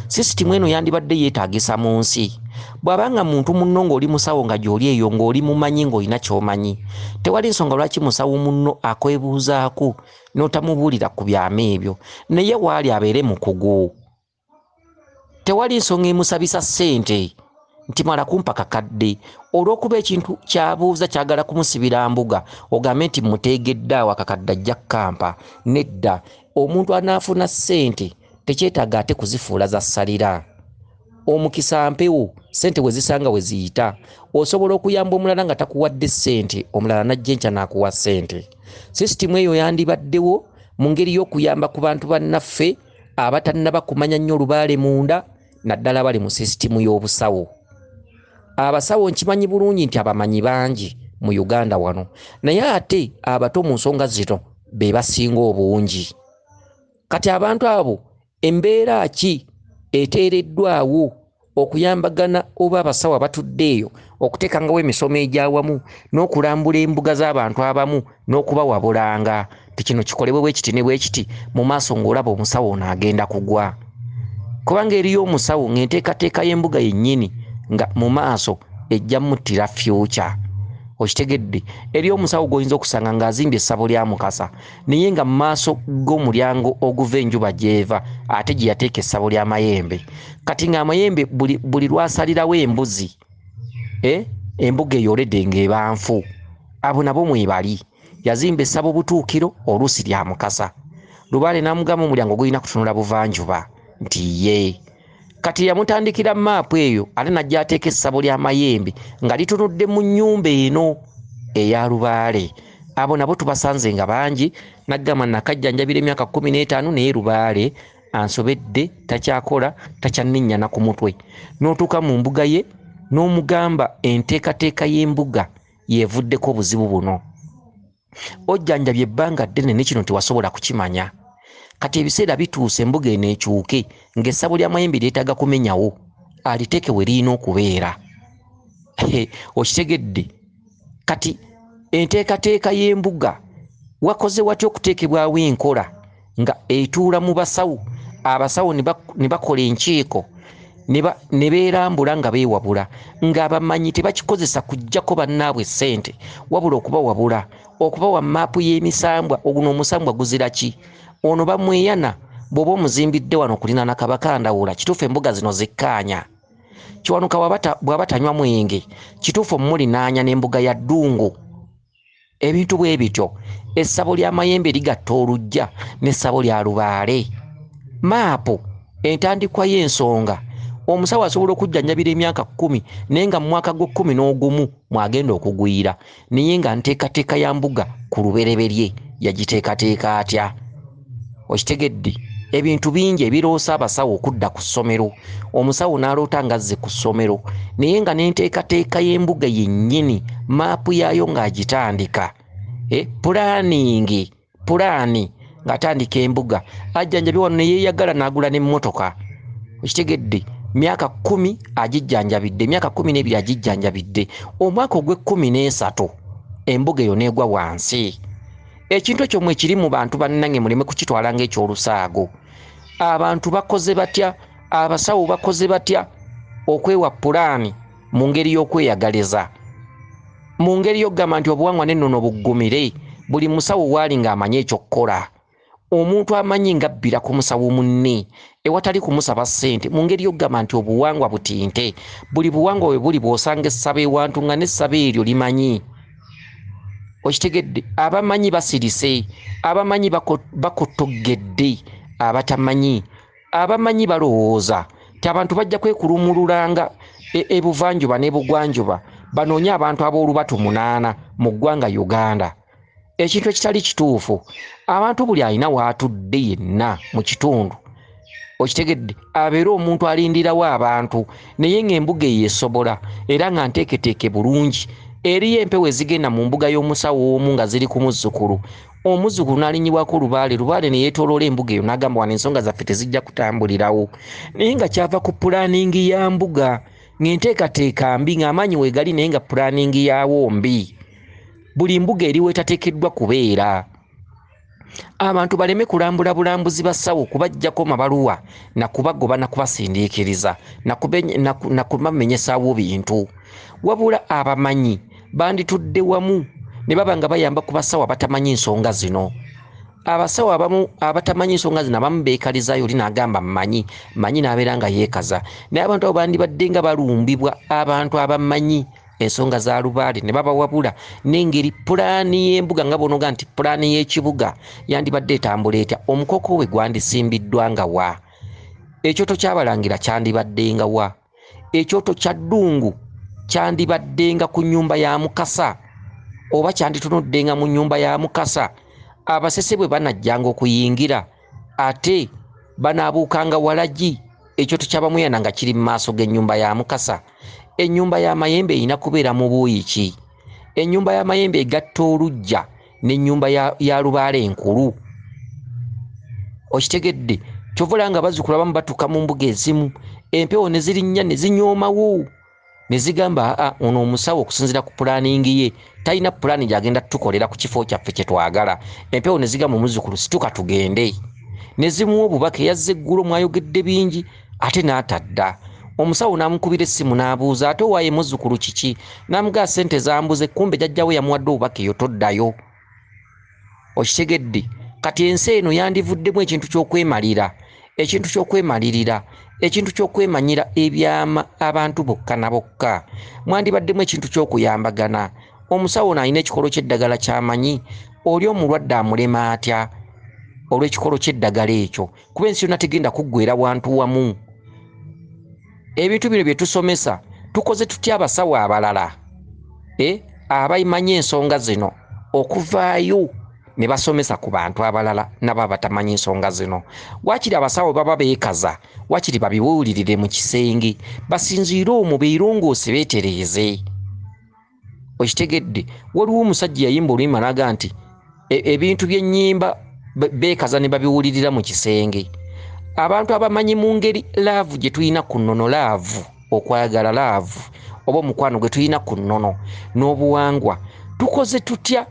sisitimu eno yandibadde yeetaagisa mu nsi bw'abanga muntu munno ng'oli musawo nga gy'oli eyo ng'oli mumanyi ng'olina ky'omanyi tewali nsonga lwaki musawo munno akwebuuzaako n'otamubuulira ku byama ebyo naye waali abeere mukugu tewali nsonga emusabisa ssente nti mala kumpa kakadde olw'okuba ekintu kyabuuza kyagala kumusibira mbuga ogambe nti muteegedde awo akakadde ajja kkampa nedda omuntu anaafuna ssente tekyetaaga ate kuzifuula za ssalira omukisa mpewo ssente we zisanga we ziyita osobola okuyamba omulala nga takuwadde ssente omulala najja enkya n'akuwa ssente sisitimu eyo yandibaddewo mu ngeri y'okuyamba ku bantu bannaffe abatannaba kumanya nnyo Lubaale munda naddala bali mu sisitimu y'obusawo abasawo nkimanyi bulungi nti abamanyi bangi mu Uganda wano naye ate abato mu nsonga zino be basinga obungi kati abantu abo embeera ki eteereddwawo okuyambagana oba abasawo abatudde eyo okuteekangawo emisomo egy'awamu n'okulambula embuga z'abantu abamu n'okubawabulanga ti kino kikolebwe bwe kiti ne bwe kiti mu maaso ng'olaba omusawo ono agenda kugwa kubanga eriyo omusawo ng'enteekateeka y'embuga yennyini nga mu maaso ejja muttira future okitegedde eriyo omusawo gw'oyinza okusanga ng'azimbye essabo lya Mukasa naye nga mu maaso g'omulyango oguva enjuba gy'eva ate gye yateeka essabo lya Mayembe kati ng'amayembe buli lwasalirawo embuzi embuga eyoledde ng'eba nfu abo nabo mwebali yazimba essabo butuukiro oluusi lya Mukasa Lubaale n'amugamba omulyango gulina kutunula buvanjuba nti ye kati yamutandikira maapu eyo ate najja ateeka essabo lya Mayembe nga litunudde mu nnyumba eno eya Lubaale abo nabo tubasanze nga bangi naggamba nakajjanjabira emyaka 15 naye Lubaale ansobedde takyakola takyanninnyana ku mutwe n'otuuka mu mbuga ye n'omugamba enteekateeka y'embuga yeevuddeko obuzibu buno ojjanjabye ebbanga ddene ne kino tewasobola kukimanya kati ebiseera bituuse embuga eno ekyuke ng'essabo lya Mayembe lyetaaga kumenyawo aliteeke we lirina okubeera okitegedde kati enteekateeka y'embuga wakoze watya okuteekebwawo enkola nga etuula mu basawo, abasawo ne bakola enkiiko ne beerambula nga beewabula, ng'abamanyi tebakikozesa kuggyako bannaabwe ssente wabula okubawabula, okubawa maapu y'emisambwa. Oguno omusambwa guzira ki? Ono bamweyana bw'oba omuzimbidde wano kulina nakabakandawula, kituufu embuga zino zikkaanya. Kiwanuka bw'aba tanywa mwenge, kituufu omulinaanya n'embuga ya Ddungu. Ebintu bwe bityo, essabo lya Mayembe ligatta oluggya n'essabo lya Lubaale. Maapu entandikwa y'ensonga. Omusawo asobola okujjanjabira emyaka 10 naye nga mu mwaka gw'11 mwagenda okugwira, naye nga nteekateeka ya mbuga ku lubereberye yagiteekateeka atya? Okitegedde? Ebintu bingi ebiroosa abasawo okudda ku ssomero, omusawo n'aloota ng'azze ku ssomero, naye nga n'enteekateeka y'embuga yennyini maapu yaayo ng'agitandika. Pulaani ng'atandika embuga, ajjanjabye wano ne yeeyagala n'agula n'emmotoka. Okitegedde? Myaka 10 agijjanjabidde, myaka 12 agijjanjabidde, omwaka ogw'13 embuga eyo n'egwa wansi. Ekintu ekyo mwe kiri mu bantu bannange, muleme kukitwala ng'ekyolusaago. Abantu bakoze batya? Abasawo bakoze batya okwewa pulaani mu ngeri y'okweyagaliza, mu ngeri y'okugamba nti obuwangwa n'ennono buggumire, buli musawo waali ng'amanyi ekyokukola. Omuntu amanyi ng'abbira ku musawo munne ewatali kumusaba ssente, mu ngeri y'okugamba nti obuwangwa butinte. Buli buwangwa bwe buli bw'osanga essaba ewantu nga n'essaba eryo limanyi. Okitegedde? Abamanyi basirise, abamanyi bakotoggedde, abatamanyi, abamanyi balowooza ti abantu bajja kwekulumululanga ebuvanjuba n'ebugwanjuba banoonye abantu ab'olubatu 8 mu ggwanga Uganda. Ekintu ekitali kituufu. Abantu buli alina w'atudde yenna mu kitundu, okitegedde, abeera omuntu alindirawo abantu, naye ng'embuga eyo esobola era nga nteeketeeke bulungi. Eriyo empewo ezigenda mu mbuga y'omusawo omu nga ziri ku muzzukulu, omuzzukulu n'alinyibwako Lubaale ne yeetooloola embuga eyo n'agamba wano ensonga zaffe tezijja kutambulirawo, naye nga kyava ku pulaaningi ya mbuga ng'enteekateeka mbi, ng'amaanyi weegali naye nga pulaaningi yaawo mbi. Buli mbuga eriwo etateekeddwa kubeera. Abantu baleme kulambula bulambuzi basawo kubajjako mabaluwa na kubagoba na kubasindiikiriza na kubamenyesaawo bintu, wabula abamanyi banditudde wamu ne baba nga bayamba ku basawo abatamanyi nsonga zino. Abasawo abamu abatamanyi nsonga zino abamu beekalizaayo, oli n'agamba mmanyi n'abeera nga yeekaza, naye abantu abo bandibadde nga balumbibwa abantu abamanyi ensonga za Lubaale ne babawabula n'engeri pulaani y'embuga nga bonoga nti pulaani y'ekibuga yandibadde etambula etya, omukoko we gwandisimbiddwa nga wa, ekyoto ky'Abalangira kyandibaddenga wa, ekyoto kya Ddungu kyandibaddenga ku nnyumba ya Mukasa oba kyanditunuddenga mu nnyumba ya Mukasa. Abasese bwe banajjanga okuyingira ate banaabuukanga walagi, ekyoto ky'Abamuyana nga kiri mu maaso g'ennyumba ya Mukasa. Ennyumba ya Mayembe erina kubeera mu buuyi ki? Ennyumba ya Mayembe egatta oluggya n'ennyumba ya Lubaale enkulu. Okitegedde? Kyovula nga bazzukulu abamu batuuka mu mbuga ezimu, empewo ne zirinnya ne zinyoomawo ne zigamba ono omusawo okusinziira ku pulaaningi ye talina pulaani gy'agenda tukolera ku kifo kyaffe kye twagala. Empewo ne zigamba omuzzukulu situka tugende, ne zimuwa obubaka. Yazze eggulo mwayogedde bingi ate n'atadda. Omusawo n'amukubira essimu n'abuuza ate owaaye muzzukulu kiki? N'amugaa ssente zambuze, kumbe jjajjawe yamuwadde obubaka eyo toddayo. Okitegedde? Kati ensi eno yandivuddemu ekintu ky'okwemalira, ekintu ky'okwemalirira, ekintu ky'okwemanyira ebyama abantu bokka na bokka. Mwandibaddemu ekintu ky'okuyambagana. Omusawo n'alina ekikolo ky'eddagala ky'amanyi, oli omulwadde amulema atya olw'ekikolo ky'eddagala ekyo? Kuba ensi yonna tegenda kuggweera wantu wamu. Ebintu bino bye tusomesa tukoze tutya abasawo abalala abayimanyi ensonga zino okuvaayo ne basomesa ku bantu abalala nabo abatamanyi ensonga zino? Waakiri abasawo baba beekaza, waakiri babibuulirire mu kisenge, basinziire omwo beerongoose beetereeze. Okitegedde? Waliwo omusajja yayimba oluyimba n'aga nti ebintu by'ennyimba beekaza ne babiwulirira mu kisenge. Abantu abamanyi mu ngeri laavu gye tulina ku nnono, laavu okwagala laavu oba omukwano gwe tulina ku nnono n'obuwangwa, tukoze tutya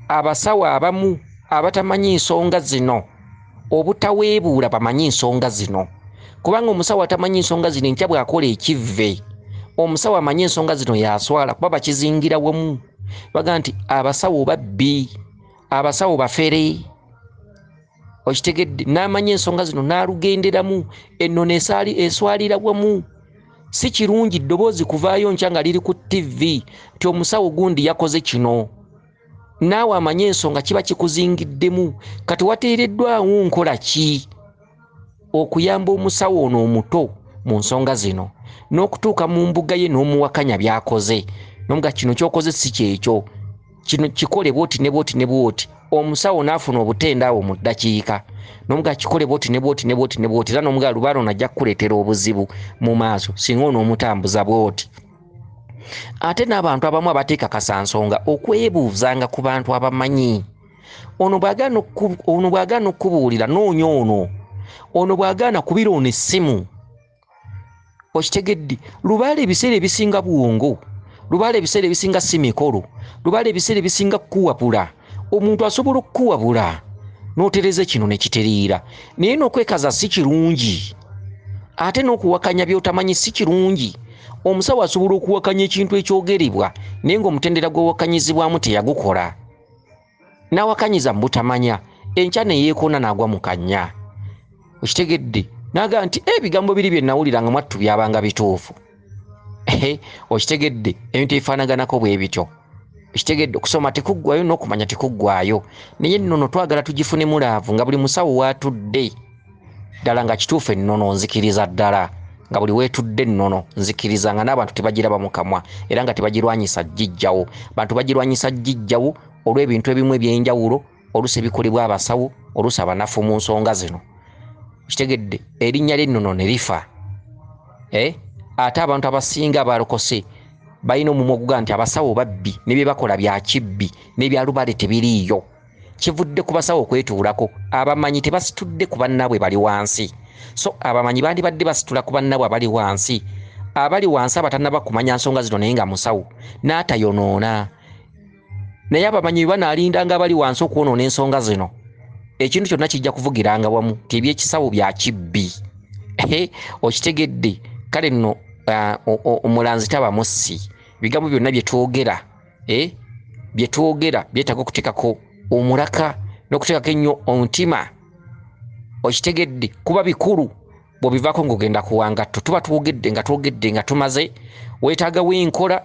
abasawo abamu abatamanyi nsonga zino obutaweebuula bamanyi nsonga zino? Kubanga omusawo atamanyi nsonga zino enkya bw'akola ekivve, omusawo amanyi ensonga zino yaswala kuba bakizingira wamu. Baga nti abasawo babbi, abasawo bafere. Okitegedde, n'amanyi ensonga zino n'alugenderamu, ennono eswalira wamu. Si kirungi ddoboozi kuvaayo nkya nga liri ku TV nti omusawo gundi yakoze kino. Naawe amanyi ensonga kiba kikuzingiddemu. Kati wateereddwawo nkola ki okuyamba omusawo ono omuto mu nsonga zino, n'okutuuka mu mbuga ye n'omuwakanya by'akoze, n'omuga kino ky'okoze si kyekyo, kino kikole bwoti ne bwoti ne bwoti. Omusawo n'afuna obutenda awo mu ddakiika, n'omuga kikole bwoti ne bwoti ne bwoti ne bwoti, era n'omuga lubaale ono ajja kukuleetera obuzibu mu maaso singa onoomutambuza bwoti. Ate n'abantu abamu abateekakasa nsonga okwebuuzanga ku bantu abamanyi. Ono bw'agaana okukubuulira noonya ono bw'agaana kubira ono essimu. Okitegedde, lubaale ebiseera ebisinga bwongo, lubaale ebiseera ebisinga si mikolo, lubaale ebiseera ebisinga kukuwabula. Omuntu asobola okukuwabula n'otereza kino ne kitereera, naye n'okwekaza si kirungi, ate n'okuwakanya by'otamanyi si kirungi. Omusawo asobola okuwakanya ekintu ekyogerebwa naye ng'omutendera gw'owakanyizibwamu teyagukola, n'awakanyiza mu butamanya, enkya ne yeekoona n'agwa mu kannya. Okitegedde, n'aga nti ebigambo biri bye nawulira nga mwattu byabanga bituufu. Okitegedde, ebintu ebifaanaganako bwe bityo. Okitegedde, okusoma tekuggwayo n'okumanya tekuggwayo, naye ennono twagala tugifunemu laavu nga buli musawo waatudde ddala nga kituufu ennono nzikiriza ddala, nga buli weetudde ennono nzikiriza nga n'abantu tebagiraba mu kamwa era nga tebagirwanyisa jjijjawo. Bantu bagirwanyisa jjijjawo olw'ebintu ebimu eby'enjawulo, oluusi bikolebwa abasawo, oluusi abanafu mu nsonga zino. Kitegedde, erinnya ly'ennono ne lifa. Ate abantu abasinga abalokose balina omumwa oguga nti abasawo babbi, ne bye bakola bya kibbi, n'ebyalubaale tebiriiyo. Kivudde ku basawo okwetuulako. Abamanyi tebasitudde ku bannaabwe bali wansi. So abamanyi bandibadde basitula ku bannaabwe abali wansi. Abali wansi abatannaba kumanya nsonga zino naye nga musawo n'atayonoona. Naye abamanyi bwe banaalindanga abali wansi okwonoona ensonga zino, ekintu kyonna kijja kuvugiranga wamu ti ebyekisawo bya kibbi. Okitegedde, kale nno omulanzi taba mussi. Ebigambo byonna bye twogera byetaaga okuteekako omulaka n'okuteekako ennyo omutima. Okitegedde, kuba bikulu bw'obivaako ng'ogenda kuwangatto. Tuba twogedde nga tumaze. Weetaagawo enkola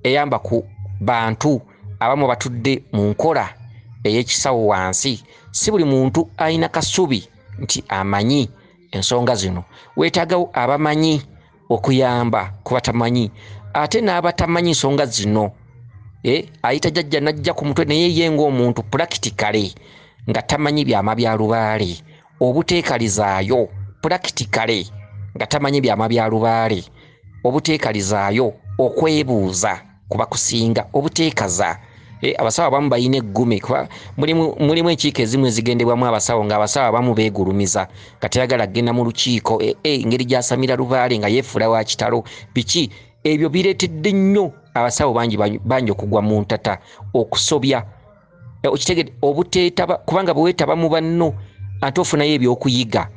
eyamba ku bantu abamu batudde mu nkola ey'ekisawo wansi. Si buli muntu alina kasubi nti amanyi ensonga zino. Weetaagawo abamanyi okuyamba ku batamanyi, ate n'abatamanyi nsonga zino. Ayita jjajja n'ajja ku mutwe naye ye ng'omuntu practically nga tamanyi byama bya lubaale, obuteekalizaayo practically nga tamanyi byama bya lubaale, obuteekalizaayo okwebuuza ku bakusinga, obuteekaza. Abasawo abamu balina eggume, mulimu enkiiko ezimu ezigendebwamu abasawo ng'abasawo abamu beegulumiza nga teyagala kgenda mu lukiiko, engeri gy'asamira lubaale nga yeefuula wa kitalo. Biki ebyo bireetedde nnyo abasawo bangi okugwa mu ntata, okusobya. Okitegedde, obuteetaba, kubanga bwe weetaba mu banno ate ofunayo ebyokuyiga.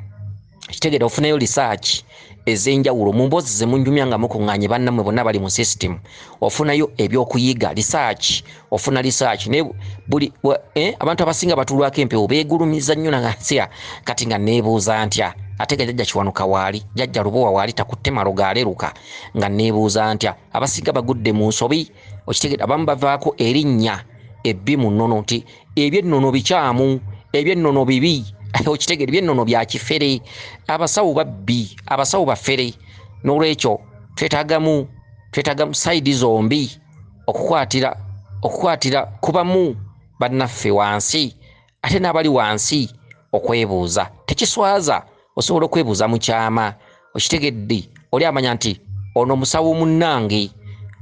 Kitegedde, ofunayo research ez'enjawulo mu mboozi ze munjumya nga mukuŋŋaanye bannammwe bonna bali mu system. Ofunayo ebyokuyiga research, ofuna research. Ne buli abantu abasinga batulwako empewo beegulumiza nnyo nangasya kati nga neebuuza ntya ate nga jjajja kiwanuka waali, jjajja lubowa waali takutte malo gaaleruka nga neebuuza ntya. Abasinga bagudde mu nsobi. Okitegedde, abamu bavaako erinnya ebbi mu nnono nti eby'ennono bikyamu, eby'ennono bibi. Okitegedde, eby'ennono bya kifere. Abasawo babbi, abasawo bafere. N'olwekyo twetaagamu sayidi zombi okukwatira kubamu bannaffe wansi, ate n'abali wansi okwebuuza. Tekiswaza, osobola okwebuuza mu kyama. Okitegedde, oli amanya nti ono musawo munnange.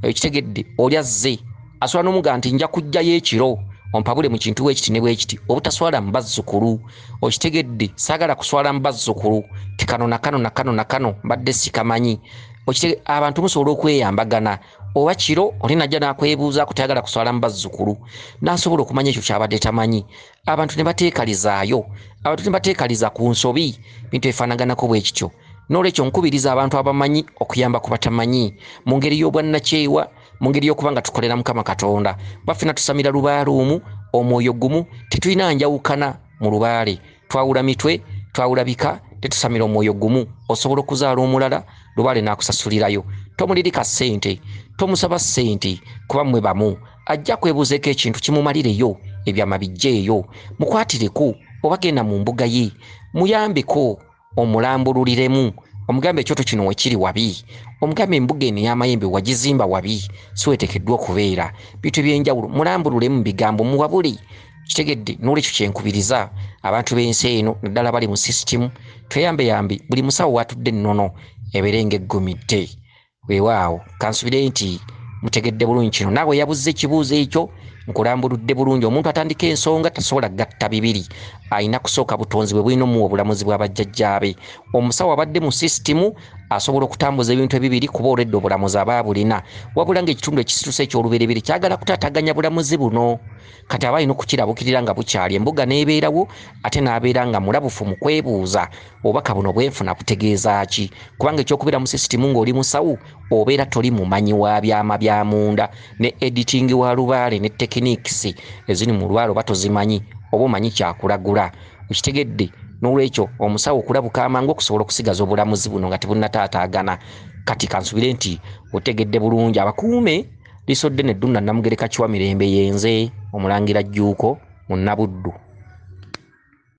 Okitegedde, oli azze asobola n'omuga nti nja kujjayo ekiro ompabule mu kintu bwekiti ne bwekiti, obutaswala mu bazzukulu. Okitegedde, saagala kuswala mu bazzukulu ti kano na kano na kano na kano mbadde sikamanyi. abantu musobola okweyambagana oba kiro oli najja nakwebuuza kutayagala kuswala mu bazzukulu nasobola okumanya ekyo kyabadde tamanyi abantu ne bateekalizaayo abantu ne bateekaliza ku nsobi bintu ebifaanaganako bwe kityo n'olwekyo nkubiriza abantu abamanyi okuyamba ku batamanyi mu ngeri y'obwannakyewa mu ngeri y'okuba nga tukolera Mukama Katonda baffena tusamira lubaale omu omwoyo gumu tetulina njawukana mu lubaale twawula mitwe twawula bika tetusamira omwoyo gumu osobola okuzaala omulala lubaale n'akusasulirayo tomulirika ssente tomusaba ssente kuba mmwe bamu ajja kwebuuzeeko ekintu kimumalireyo ebyama bijjeeyo mukwatireku oba genda mu mbuga ye muyambeko omulambululiremu omugambe ekyoto kino wekiri wabi omugambe embuga eno ey'amayembe wagizimba wabi siwetekeddwa okubeera bintu ebyenjawulo mulambululemu mu bigambo muwabule kitegedde n'olwekyo kyenkubiriza abantu b'ensi eno naddala bali mu sisitimu tweyambeyambe buli musawo watudde ennono ebeerenga eggumidde weewaawo kansubire nti mutegedde bulungi kino naawe yabuze ekibuuzo ekyo nkulambuludde bulungi omuntu atandika ensonga tasobola gatta bibiri ayina kusooka butonzi bwe bulina omuwa obulamuzi bw'abajjajjaabe omusawo abadde mu sisitimu asobola okutambuza ebintu ebibiri kuba olwedde obulamuzi aba bulina wabula ng'ekitundu ekisituse ekyolubereberye kyagala kutaataganya bulamuzi buno kati aba alina okukirabukirira nga bukyali embuga n'ebeerawo ate n'abeera nga mulabufu mu kwebuuza obubaka buno bwenfuna butegeeza ki kubanga ekyokubeera mu sisitimu ng'oli musawo obeera toli mumanyi wa byama bya munda ne editing wa lubaale ne tekinikisi eziri mu lubaale oba tozimanyi oba omanyi kyakulagula okitegedde n'olwekyo omusawo okulabuka amangu okusobola okusigaza obulamuzi buno nga tebunnataataagana kati kansubire nti otegedde bulungi abakuume lisodde neddunda Namugereka Kiwa Mirembe yenze Omulangira Jjuuko Munabuddu.